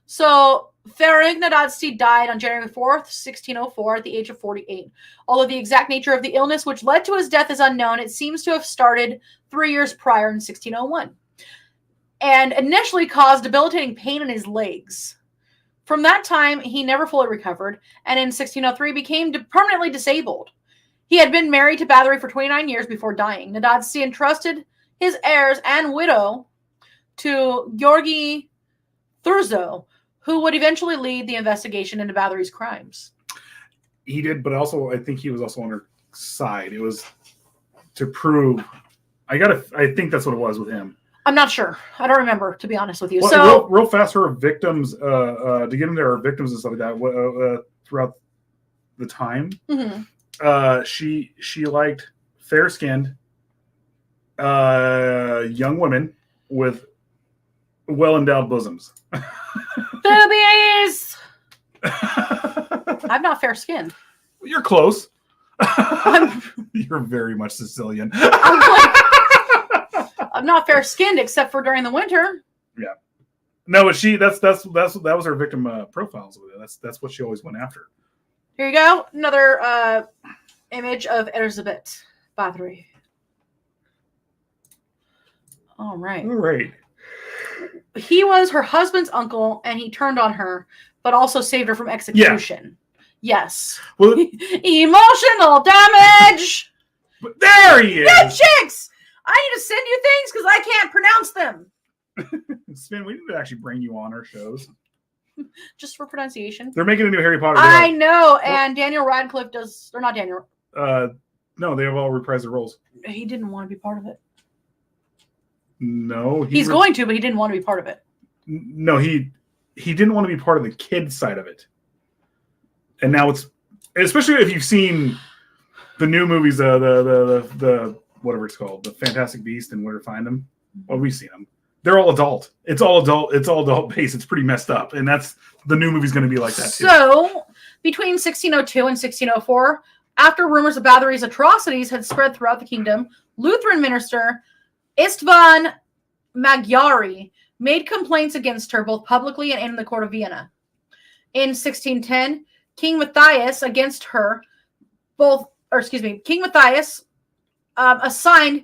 So Ferenc Nadadsti died on January 4th, 1604, at the age of 48. Although the exact nature of the illness which led to his death is unknown, it seems to have started 3 years prior in 1601. And initially caused debilitating pain in his legs. From that time, he never fully recovered, and in 1603 became permanently disabled. He had been married to Báthory for 29 years before dying. Nadadsti entrusted his heirs and widow to Georgi Thurzo, who would eventually lead the investigation into Báthory's crimes. He did, but also I think he was also on her side. It was to prove. I think that's what it was with him. I'm not sure. I don't remember, to be honest with you. Well, so real fast, her victims, to get into her victims and stuff like that, throughout the time, she liked fair-skinned young women with well-endowed bosoms. Boobies! I'm not fair-skinned. You're close. You're very much Sicilian. I'm not fair-skinned except for during the winter. Yeah. No, but that was her victim profiles. That's what she always went after. Here you go. Another image of Elizabeth Báthory. All right. All right. He was her husband's uncle, and he turned on her, but also saved her from execution. Yeah. Yes. Well, emotional damage. But there he is. Yeah, chicks. I need to send you things because I can't pronounce them. Sven, we need to actually bring you on our shows. Just for pronunciation. They're making a new Harry Potter. I know, and Daniel Radcliffe does, or not Daniel. No, they have all reprised their roles. He didn't want to be part of it. No, he's going to, but he didn't want to be part of it. No, he didn't want to be part of the kid side of it. And now it's, especially if you've seen the new movies, the whatever it's called, the Fantastic Beast and Where to Find Them. Well, we've seen them. They're all adult. It's all adult. It's all adult based. It's pretty messed up, and that's the new movie's going to be like that too. So between 1602 and 1604, after rumors of Báthory's atrocities had spread throughout the kingdom, Lutheran minister Istvan Magyari made complaints against her both publicly and in the court of Vienna. In 1610, King Matthias assigned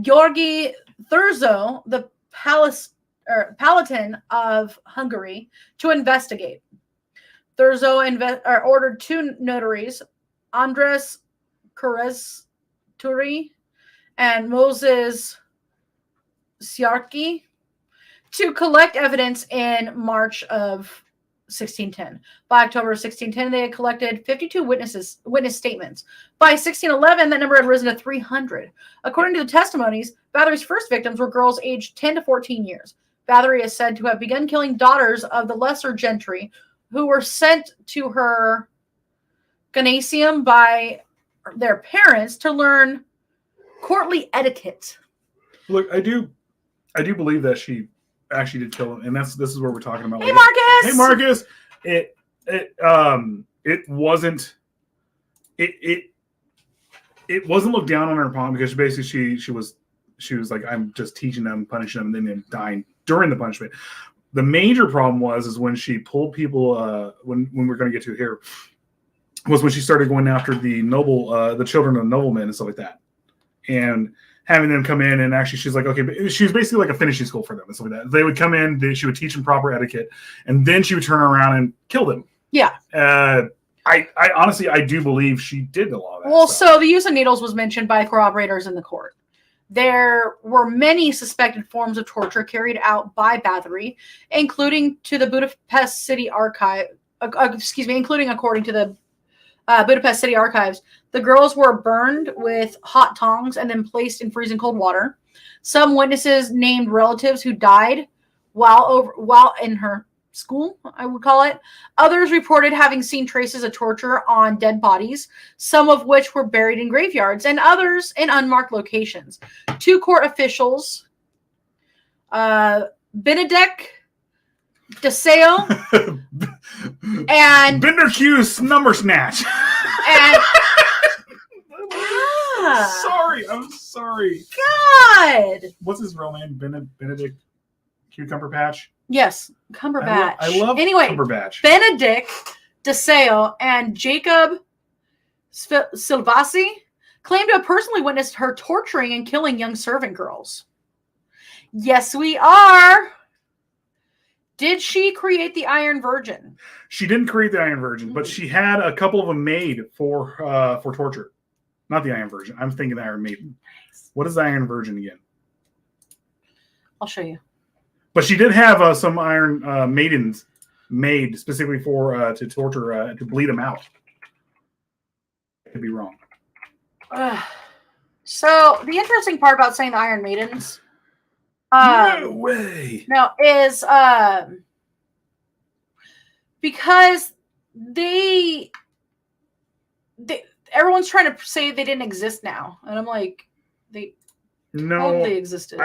Georgi Thurzo, the Palatine of Hungary, to investigate. Thurzo ordered two notaries, Andres Kuresturi and Moses Siarki, to collect evidence in March of 1610. By October of 1610, they had collected 52 witness statements. By 1611, that number had risen to 300. According to the testimonies, Báthory's first victims were girls aged 10 to 14 years. Báthory is said to have begun killing daughters of the lesser gentry who were sent to her gymnasium by their parents to learn courtly etiquette. Look, I do believe that she actually did kill him, and this is where we're talking about. Hey, Marcus. Hey, Marcus. It wasn't looked down on her upon because basically she was like, I'm just teaching them, punishing them, and then them dying during the punishment. The major problem was when she pulled people. When we're going to get to it here, was when she started going after the children of noblemen and stuff like that, and having them come in, and actually she's like, okay, but she was basically like a finishing school for them and stuff like that. They would come in, she would teach them proper etiquette, and then she would turn around and kill them. Yeah. I honestly, I do believe she did a lot of that. Well, so the use of needles was mentioned by corroborators in the court. There were many suspected forms of torture carried out by Báthory, including to the Budapest City Archive. Including according to the Budapest City Archives, the girls were burned with hot tongs and then placed in freezing cold water. Some witnesses named relatives who died while in her school, I would call it. Others reported having seen traces of torture on dead bodies, some of which were buried in graveyards, and others in unmarked locations. Two court officials, Benedict DeSalle and Bender Hughes number snatch. And I'm sorry. God. What's his real name? Benedict Cucumber Patch? Yes, Cumberbatch. I love anyway, Cumberbatch. Benedict DeSalle and Jacob Silvasi claimed to have personally witnessed her torturing and killing young servant girls. Yes, we are. Did she create the Iron Virgin? She didn't create the Iron Virgin, but she had a couple of them made for torture. Not the Iron Virgin. I'm thinking the Iron Maiden. What is the Iron Virgin again? I'll show you. But she did have some Iron Maidens made specifically for to torture, to bleed them out. I could be wrong. So the interesting part about saying the Iron Maidens, no way. No, is because they everyone's trying to say they didn't exist now, and I'm like, they totally existed.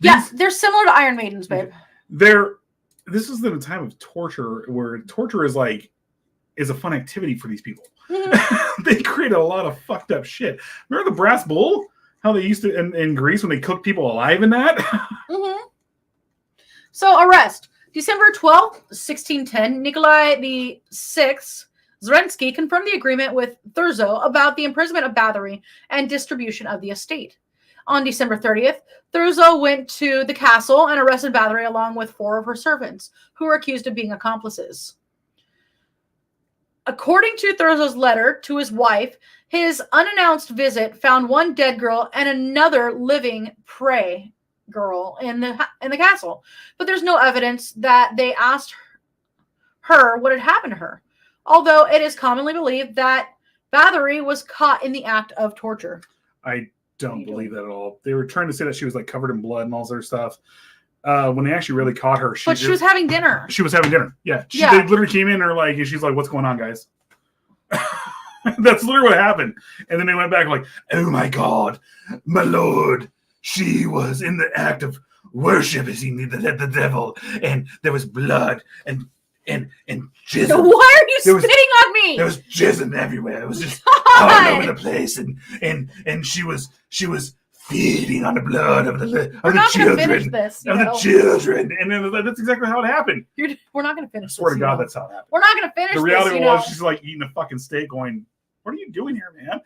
They're similar to Iron Maidens, babe. This is the time of torture where torture is a fun activity for these people. Mm-hmm. They create a lot of fucked up shit. Remember the brass bull? How they used to in Greece when they cooked people alive in that? Mm-hmm. So arrest. December 12th, 1610, Nikolai VI Zrenski confirmed the agreement with Thurzo about the imprisonment of Báthory and distribution of the estate. On December 30th, Thurzo went to the castle and arrested Báthory along with 4 of her servants, who were accused of being accomplices. According to Thurzo's letter to his wife, his unannounced visit found 1 dead girl and another living prey girl in the castle. But there's no evidence that they asked her what had happened to her, although it is commonly believed that Báthory was caught in the act of torture. I don't believe that at all. They were trying to say that she was like covered in blood and all sort of stuff. When they actually really caught her, she was having dinner. She was having dinner. Yeah. They literally came in and she's like, "What's going on, guys?" That's literally what happened. And then they went back like, "Oh my God, my lord, she was in the act of worshiping the devil, and there was blood and jism. Why are you spitting on me? There was jism everywhere. It was just all over the place, and she was feeding on the blood of the children. The children. And then that's exactly how it happened. We're not going to finish this. I swear to God, that's how it happened. We're not going to finish this. The reality was she's like eating a fucking steak going, "What are you doing here, man?"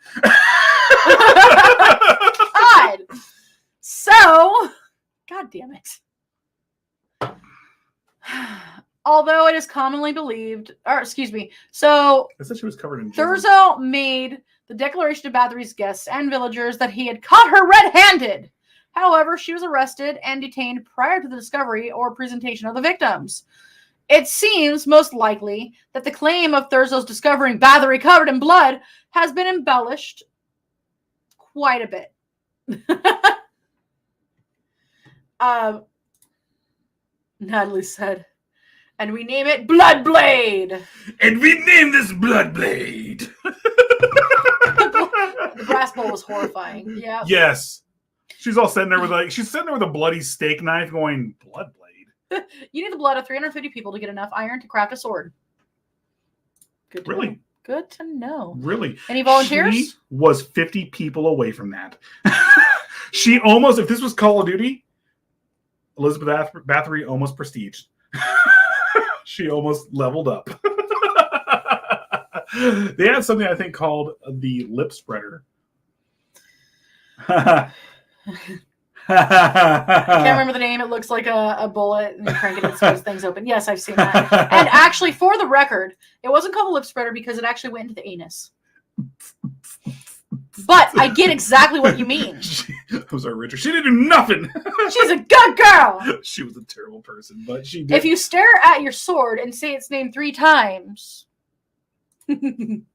God. So, God damn it. Although it is commonly believed, so I said she was covered in Thurzo made the declaration to Báthory's guests and villagers that he had caught her red-handed. However, she was arrested and detained prior to the discovery or presentation of the victims. It seems most likely that the claim of Thurzo's discovering Báthory covered in blood has been embellished quite a bit. Natalie said, "And we name it Bloodblade." And we name this Bloodblade. The brass bowl was horrifying. Yeah. Yes. She's all sitting there with a bloody steak knife going, "Bloodblade." You need the blood of 350 people to get enough iron to craft a sword. Good to know. Good to know. Really? Any volunteers? She was 50 people away from that. She almost, if this was Call of Duty, Elizabeth Báthory almost prestiged. She almost leveled up. They had something I think called the lip spreader. I can't remember the name. It looks like a bullet and you crank it and squeeze things open. Yes, I've seen that. And actually, for the record, it wasn't called a lip spreader because it actually went into the anus. But I get exactly what you mean. That was our Richard. She didn't do nothing. She's a good girl. She was a terrible person, but she did. If you stare at your sword and say its name 3 times, I'm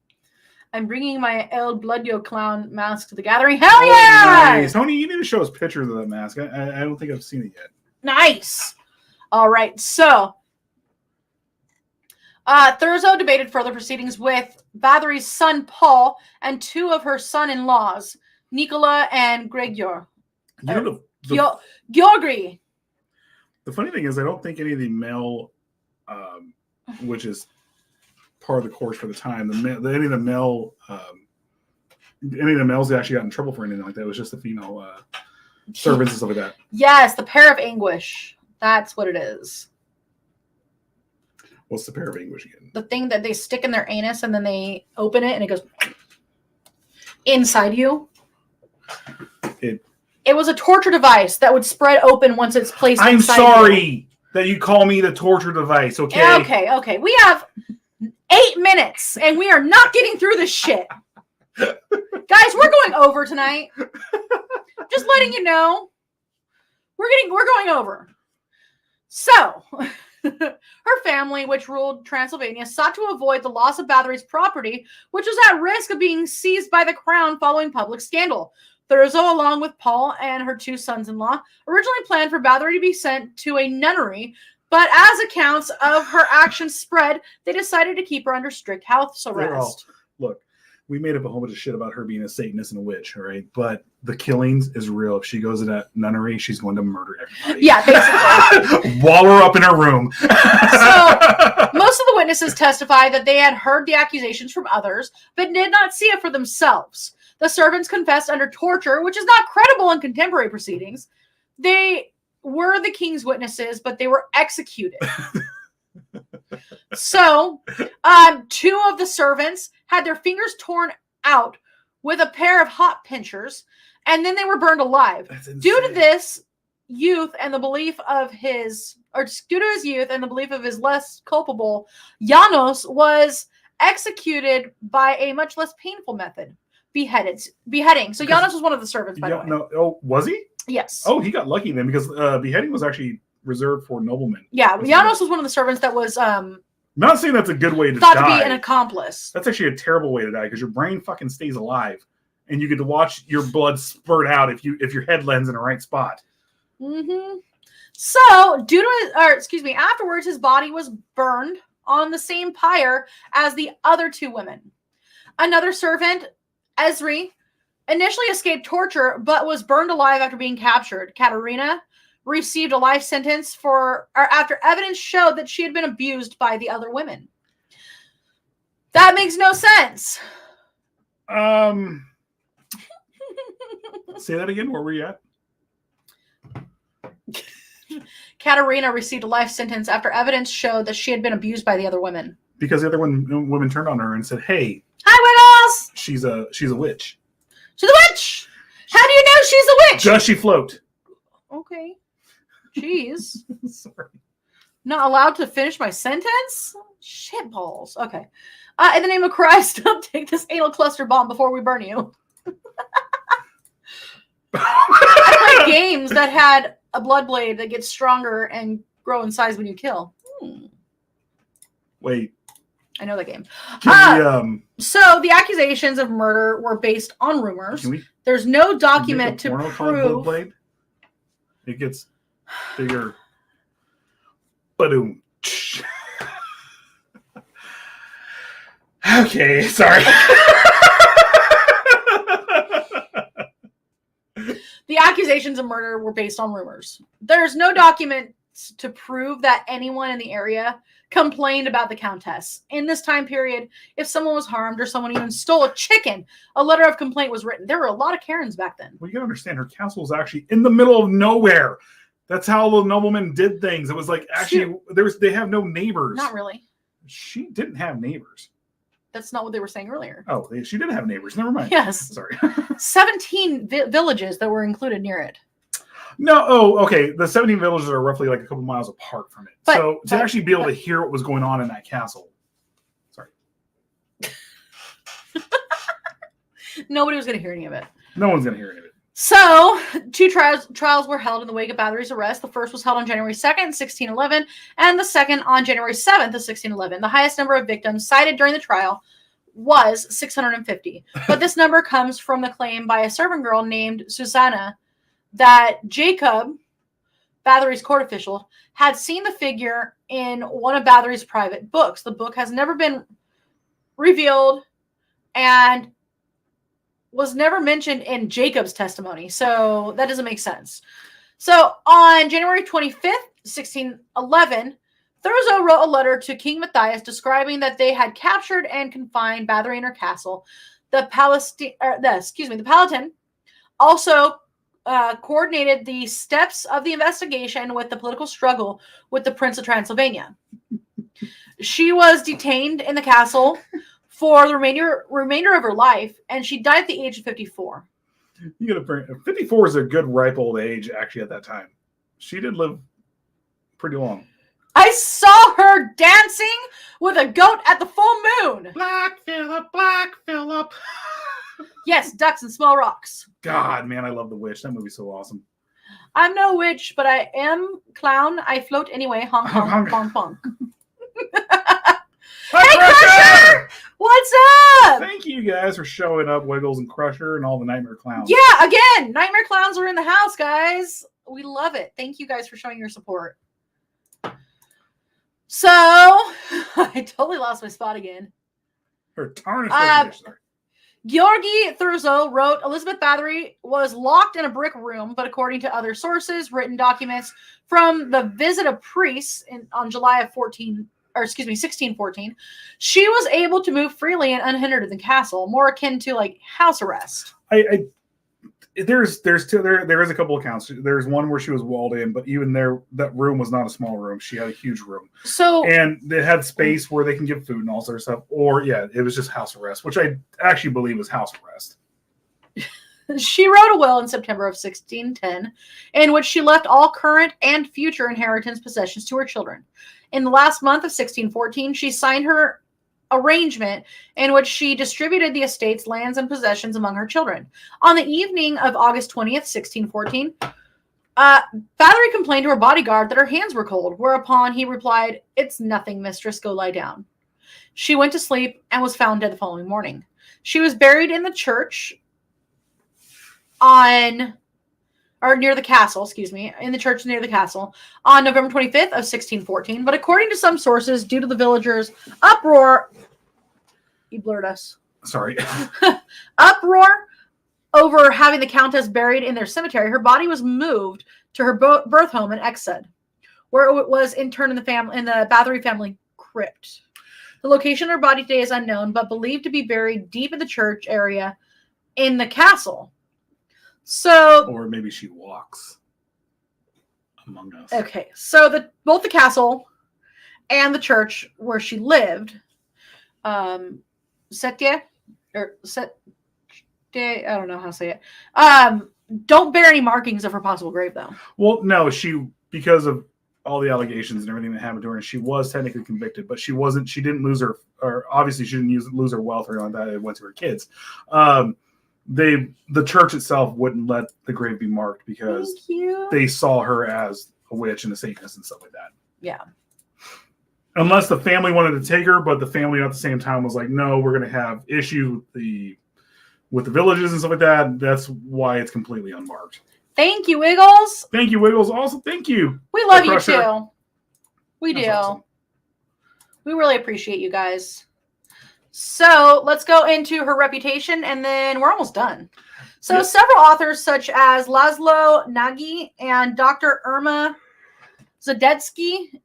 bringing my El Bloodio clown mask to the gathering. Hell yeah! Nice. Tony, you need to show us pictures of that mask. I don't think I've seen it yet. Nice. All right, so Thurzo debated further proceedings with Báthory's son Paul and 2 of her son-in-laws, Nicola and Gregor. Georgi. The funny thing is, I don't think any of the male, which is part of the course for the time, any of the males that actually got in trouble for anything like that. It was just the female servants and stuff like that. Yes, the pair of anguish. That's what it is. What's the pair of anguish again? The thing that they stick in their anus and then they open it and it goes inside you. It was a torture device that would spread open once it's placed inside you. I'm sorry that you call me the torture device, okay? Okay. We have 8 minutes and we are not getting through this shit. Guys, we're going over tonight. Just letting you know. We're going over. So, her family, which ruled Transylvania, sought to avoid the loss of Báthory's property, which was at risk of being seized by the crown following public scandal. Thurzo, along with Paul and her 2 sons-in-law, originally planned for Báthory to be sent to a nunnery, but as accounts of her actions spread, they decided to keep her under strict house arrest. Look, we made up a whole bunch of shit about her being a Satanist and a witch, all right? But the killings is real. If she goes to that nunnery, she's going to murder everybody. Yeah, basically. Wall her up in her room. So, most of the witnesses testified that they had heard the accusations from others, but did not see it for themselves. The servants confessed under torture, which is not credible in contemporary proceedings. They were the king's witnesses, but they were executed. So, 2 of the servants had their fingers torn out with a pair of hot pincers, and then they were burned alive. Due to his youth and the belief of his less culpable, Janos was executed by a much less painful method, beheading. So Janos was one of the servants, by the way. No, oh, was he? Yes. Oh, he got lucky then, because beheading was actually reserved for noblemen. Yeah, Janos was one of the servants that was I'm not saying that's a good way to thought die. to be an accomplice. That's actually a terrible way to die, because your brain fucking stays alive, and you get to watch your blood spurt out if your head lands in the right spot. Mm-hmm. So, afterwards, his body was burned on the same pyre as the other two women. Another servant, Esri, initially escaped torture, but was burned alive after being captured. Katerina received a life sentence after evidence showed that she had been abused by the other women. That makes no sense. Say that again. Where were you at? Katerina received a life sentence after evidence showed that she had been abused by the other women. Because the other women turned on her and said, "Hey, hi, widows! She's a witch. She's a witch. How do you know she's a witch? Does she float?" Okay. Jeez. Sorry. Not allowed to finish my sentence? Shit balls. Okay. In the name of Christ, don't take this anal cluster bomb before we burn you. I played games that had a blood blade that gets stronger and grow in size when you kill. Wait. I know that game. So the accusations of murder were based on rumors. There's no document to prove. Blade? It gets bigger. Ba-doom. Okay, sorry. The accusations of murder were based on rumors. There's no documents to prove that anyone in the area complained about the countess. In this time period, if someone was harmed or someone even stole a chicken, a letter of complaint was written. There were a lot of Karens back then. Well, you gotta understand, her castle was actually in the middle of nowhere. That's how the noblemen did things. It was like, actually, they have no neighbors. Not really. She didn't have neighbors. That's not what they were saying earlier. Oh, she did have neighbors. Never mind. Yes. Sorry. 17 villages that were included near it. No. Oh, okay. The 17 villages are roughly like a couple miles apart from it. So to actually be able to hear what was going on in that castle. Sorry. Nobody was going to hear any of it. No one's going to hear any of it. So, two trials were held in the wake of Báthory's arrest. The first was held on January 2nd, 1611, and the second on January 7th of 1611. The highest number of victims cited during the trial was 650. But this number comes from the claim by a servant girl named Susanna that Jacob, Báthory's court official, had seen the figure in one of Báthory's private books. The book has never been revealed and was never mentioned in Jacob's testimony, so that doesn't make sense. So on January 25th, 1611, Thurzo wrote a letter to King Matthias describing that they had captured and confined Báthory in her castle. The Palatine also coordinated the steps of the investigation with the political struggle with the Prince of Transylvania. She was detained in the castle for the remainder of her life, and she died at the age of 54. 54 is a good ripe old age, actually, at that time. She did live pretty long. I saw her dancing with a goat at the full moon. Black Phillip. Yes, ducks and small rocks. God, man, I love The Witch. That movie's so awesome. I'm no witch, but I am clown. I float anyway. Honk, honk, honk, honk. Hey, Crusher! What's up? Thank you guys for showing up, Wiggles and Crusher and all the Nightmare Clowns. Yeah, again, Nightmare Clowns are in the house, guys. We love it. Thank you guys for showing your support. So, I totally lost my spot again. Her tarnished Georgi Thurzo wrote, Elizabeth Báthory was locked in a brick room, but according to other sources, written documents from the visit of priests on July of 1614, she was able to move freely and unhindered in the castle, more akin to like house arrest. There is a couple accounts. There's one where she was walled in, but even there, that room was not a small room. She had a huge room. And they had space where they can give food and all sorts of stuff. Or it was just house arrest, which I actually believe was house arrest. She wrote a will in September of 1610 in which she left all current and future inheritance possessions to her children. In the last month of 1614, she signed her arrangement in which she distributed the estate's lands and possessions among her children. On the evening of August 20th, 1614, Báthory complained to her bodyguard that her hands were cold, whereupon he replied, "It's nothing, mistress, go lie down." She went to sleep and was found dead the following morning. She was buried in the church near the castle, in the church near the castle on November 25th of 1614. But according to some sources, due to the villagers' uproar, you blurred us. Sorry. Uproar over having the countess buried in their cemetery, her body was moved to her birth home in Exed, where it was interned in the Báthory family crypt. The location of her body today is unknown, but believed to be buried deep in the church area in the castle. So, or maybe she walks among us. Okay, so both the castle and the church where she lived, Setje, I don't know how to say it. Don't bear any markings of her possible grave, though. Well, no, because of all the allegations and everything that happened to her, and she was technically convicted, but she didn't lose her, or obviously she didn't lose her wealth or anything like that. It went to her kids. The church itself wouldn't let the grave be marked because they saw her as a witch and a Satanist and stuff like that. Yeah. Unless the family wanted to take her, but the family at the same time was like, no, we're going to have issue with the villages and stuff like that. That's why it's completely unmarked. Thank you, Wiggles. Thank you, Wiggles. Also, thank you. We love you too. We That's do. Awesome. We really appreciate you guys. So let's go into her reputation, and then we're almost done. So several authors, such as Laszlo Nagy and Dr. Irma Zadetsky,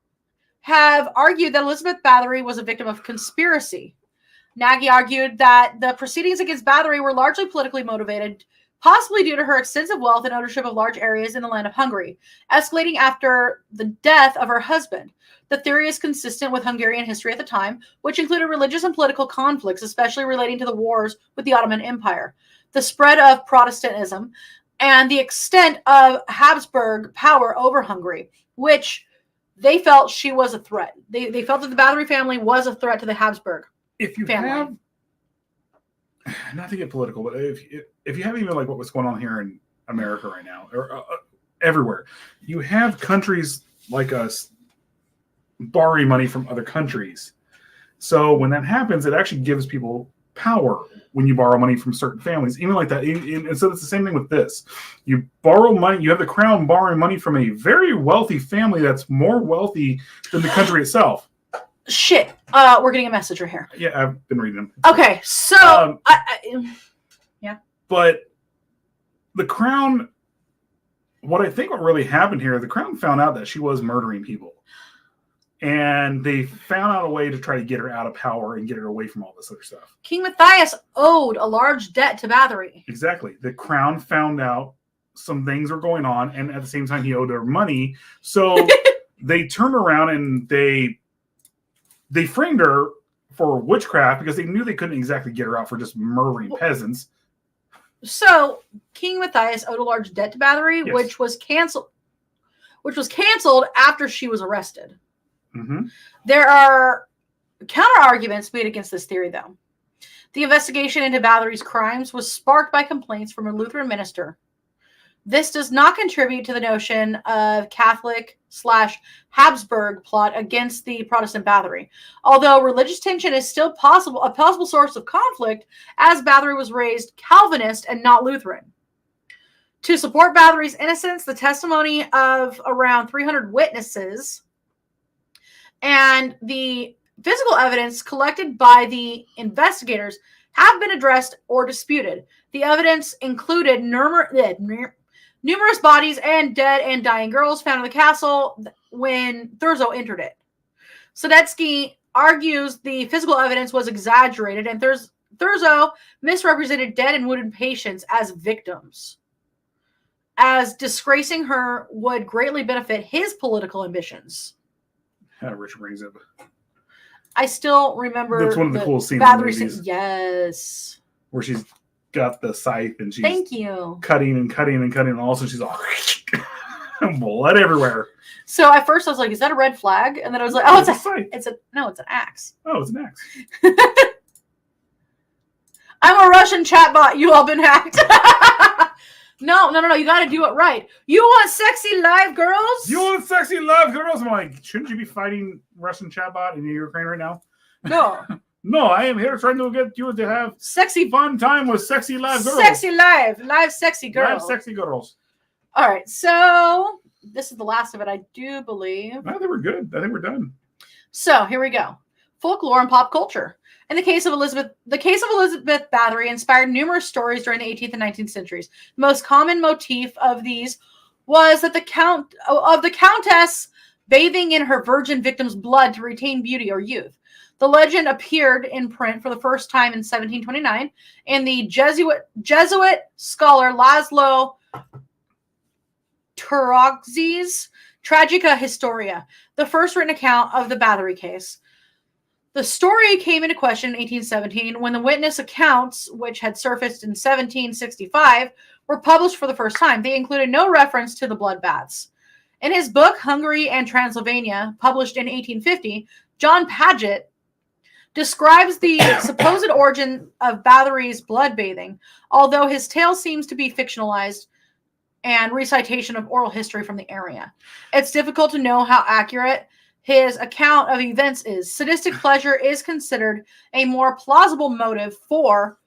have argued that Elizabeth Báthory was a victim of conspiracy. Nagy argued that the proceedings against Báthory were largely politically motivated, possibly due to her extensive wealth and ownership of large areas in the land of Hungary, escalating after the death of her husband. The theory is consistent with Hungarian history at the time, which included religious and political conflicts, especially relating to the wars with the Ottoman Empire, the spread of Protestantism, and the extent of Habsburg power over Hungary, which they felt she was a threat. They felt that the Báthory family was a threat to the Habsburg family. Not to get political, but if you have even like what's going on here in America right now, or everywhere, you have countries like us borrowing money from other countries. So when that happens, it actually gives people power when you borrow money from certain families, even like that. And so it's the same thing with this. You borrow money, you have the crown borrowing money from a very wealthy family that's more wealthy than the country itself. Shit. We're getting a message right here. Yeah, I've been reading them. Okay, so yeah. But the crown, what really happened here, the crown found out that she was murdering people. And they found out a way to try to get her out of power and get her away from all this other stuff. King Matthias owed a large debt to Báthory. Exactly. The crown found out some things were going on, and at the same time, he owed her money. So they turned around and they framed her for witchcraft because they knew they couldn't exactly get her out for just murdering peasants. So King Matthias owed a large debt to Báthory, yes, which was canceled after she was arrested. Mm-hmm. There are counter arguments made against this theory, though. The investigation into Báthory's crimes was sparked by complaints from a Lutheran minister. This does not contribute to the notion of Catholic/Habsburg plot against the Protestant Báthory, although religious tension is still a possible source of conflict, as Báthory was raised Calvinist and not Lutheran. To support Báthory's innocence, the testimony of around 300 witnesses and the physical evidence collected by the investigators have been addressed or disputed. The evidence included numerous bodies and dead and dying girls found in the castle when Thurzo entered it. Sadetsky argues the physical evidence was exaggerated and Thurzo misrepresented dead and wounded patients as victims, as disgracing her would greatly benefit his political ambitions. Richard brings up. I still remember that's one of the coolest scenes in the movies. Yes. Where she's got the scythe and she's Thank you. cutting and cutting and cutting, and all of a sudden she's all blood everywhere. So at first I was like, "Is that a red flag?" And then I was like, "Oh, it's a scythe. it's an axe." Oh, it's an axe. I'm a Russian chatbot. You all been hacked. No. You got to do it right. You want sexy live girls? You want sexy love girls? I'm like, shouldn't you be fighting Russian chatbot in Ukraine right now? No. No, I am here trying to get you to have Sexy fun time with sexy live girls. Sexy live sexy girls. Live sexy girls. All right, so this is the last of it, I do believe. I think we're good. I think we're done. So here we go. Folklore and pop culture. In the case of Elizabeth Báthory inspired numerous stories during the 18th and 19th centuries. The most common motif of these was that the countess bathing in her virgin victim's blood to retain beauty or youth. The legend appeared in print for the first time in 1729 in the Jesuit scholar Laszlo Turogzi's Tragica Historia, the first written account of the Báthory case. The story came into question in 1817 when the witness accounts, which had surfaced in 1765, were published for the first time. They included no reference to the bloodbaths. In his book, Hungary and Transylvania, published in 1850, John Paget describes the supposed origin of Báthory's blood bathing, although his tale seems to be fictionalized and recitation of oral history from the area. It's difficult to know how accurate his account of events is. Sadistic pleasure is considered a more plausible motive for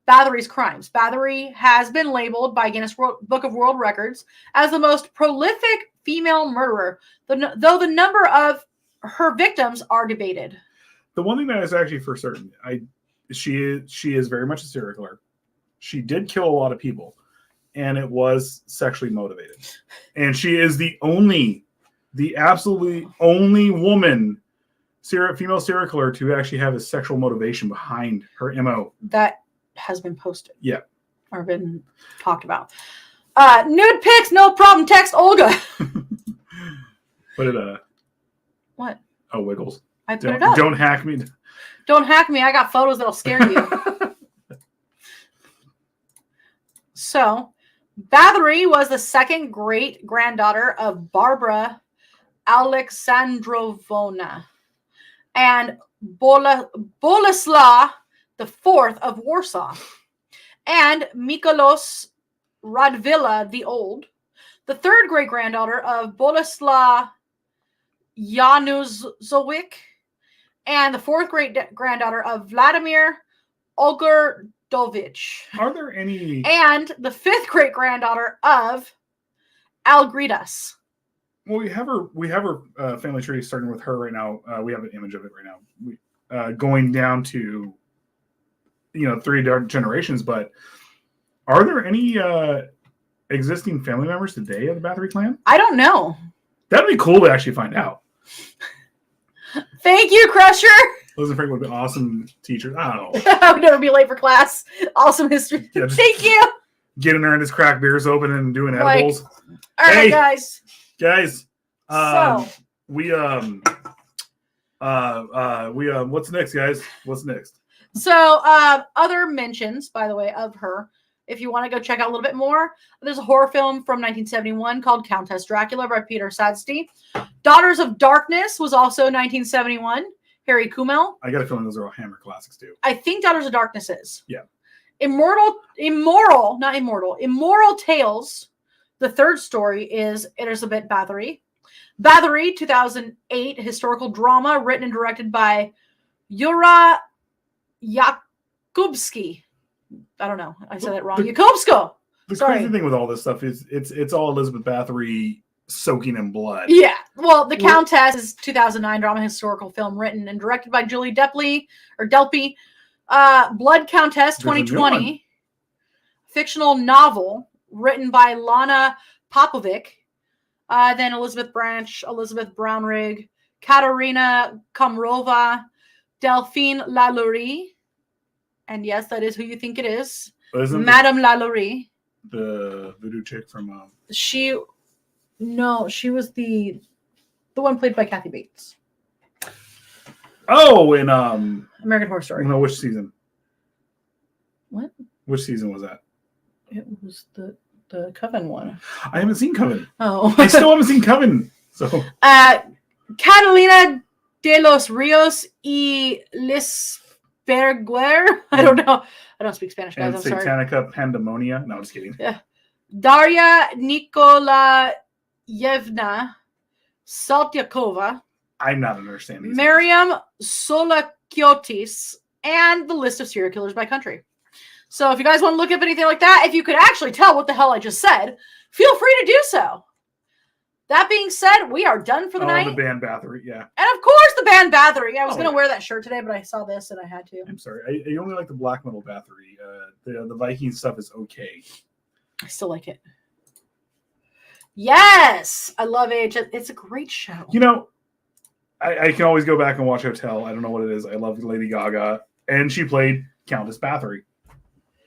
Báthory's crimes. Báthory has been labeled by Guinness Book of World Records as the most prolific female murderer, though the number of her victims are debated. The one thing that is actually for certain, she is very much a serial killer. She did kill a lot of people, and it was sexually motivated. And she is the absolutely only woman, female serial killer to actually have a sexual motivation behind her MO. That has been posted. Yeah. Or been talked about. Nude pics, no problem. Text Olga. Put it What? Oh, Wiggles. I put it up. Don't hack me. Don't hack me. I got photos that'll scare you. So, Báthory was the second great granddaughter of Barbara Alexandrovna and Boleslaw IV of Warsaw and Mikolos Radvila the Old, the third great granddaughter of Boleslaw Januzowic, and the fourth great granddaughter of Vladimir Olgerdovich. Are there any? And the fifth great granddaughter of Algirdas. Well, we have her family tree starting with her right now. We have an image of it right now. Going down to, 3 generations. But are there any existing family members today of the Báthory clan? I don't know. That'd be cool to actually find out. Thank you, Crusher. Elizabeth Frank would be an awesome teacher. I don't know. I would never be late for class. Awesome history. Yeah, Thank you. Getting her and his crack beers open and doing edibles. All right, guys. Guys, So what's next, guys? What's next? So, other mentions, by the way, of her. If you want to go check out a little bit more, there's a horror film from 1971 called Countess Dracula by Peter Sadsty. Daughters of Darkness was also 1971. Harry Kumel. I got a feeling those are all Hammer classics too. I think Daughters of Darkness is. Yeah. Immoral Tales. The third story is Elizabeth Báthory. Báthory, 2008 historical drama written and directed by Yura Yakubski. I don't know. I said that wrong. Yakubsko. The crazy thing with all this stuff is it's all Elizabeth Báthory soaking in blood. Yeah. Well, The Countess is 2009 drama historical film written and directed by Julie Delpy. Blood Countess 2020. Fictional novel written by Lana Popovic. Then Elizabeth Branch, Elizabeth Brownrigg, Katarina Komrova, Delphine Lalaurie. And yes, that is who you think it is. Madame Lalaurie. The voodoo chick from... She was the one played by Kathy Bates. Oh, in... American Horror Story. No, which season? What? Which season was that? It was the Coven one. I haven't seen Coven. Oh. I still haven't seen Coven. So. Catalina de los Rios y Lisperguer. I don't know. I don't speak Spanish, guys. And I'm sorry. Satanica Pandemonia. No, I'm just kidding. Yeah. Daria Nikolayevna Saltyakova. I'm not understanding. Miriam Solakiotis, and the list of serial killers by country. So if you guys want to look up anything like that, if you could actually tell what the hell I just said, feel free to do so. That being said, we are done for the night. The band Báthory, yeah. And of course, the band Báthory. I was going to wear that shirt today, but I saw this and I had to. I'm sorry. I only like the black metal Báthory. The Viking stuff is okay. I still like it. Yes! I love it. It's a great show. You know, I can always go back and watch Hotel. I don't know what it is. I love Lady Gaga. And she played Countess Báthory.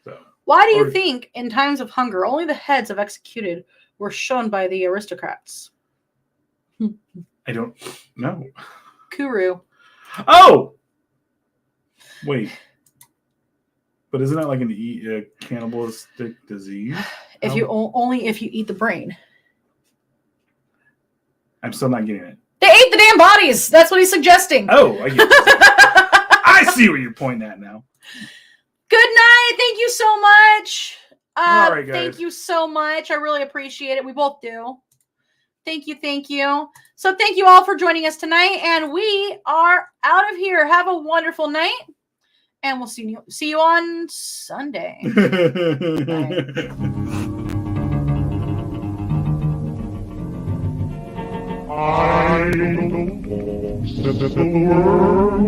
So, why do you think in times of hunger, only the heads of executed were shown by the aristocrats? I don't know. Kuru. Oh! Wait. But isn't that like a cannibalistic disease? If you only if you eat the brain. I'm still not getting it. They ate the damn bodies. That's what he's suggesting. Oh, I get it. I see what you're pointing at now. Good night. Thank you so much. All right, guys. Thank you so much. I really appreciate it. We both do. Thank you. Thank you. So thank you all for joining us tonight. And we are out of here. Have a wonderful night. And we'll see you on Sunday. I don't know, set the world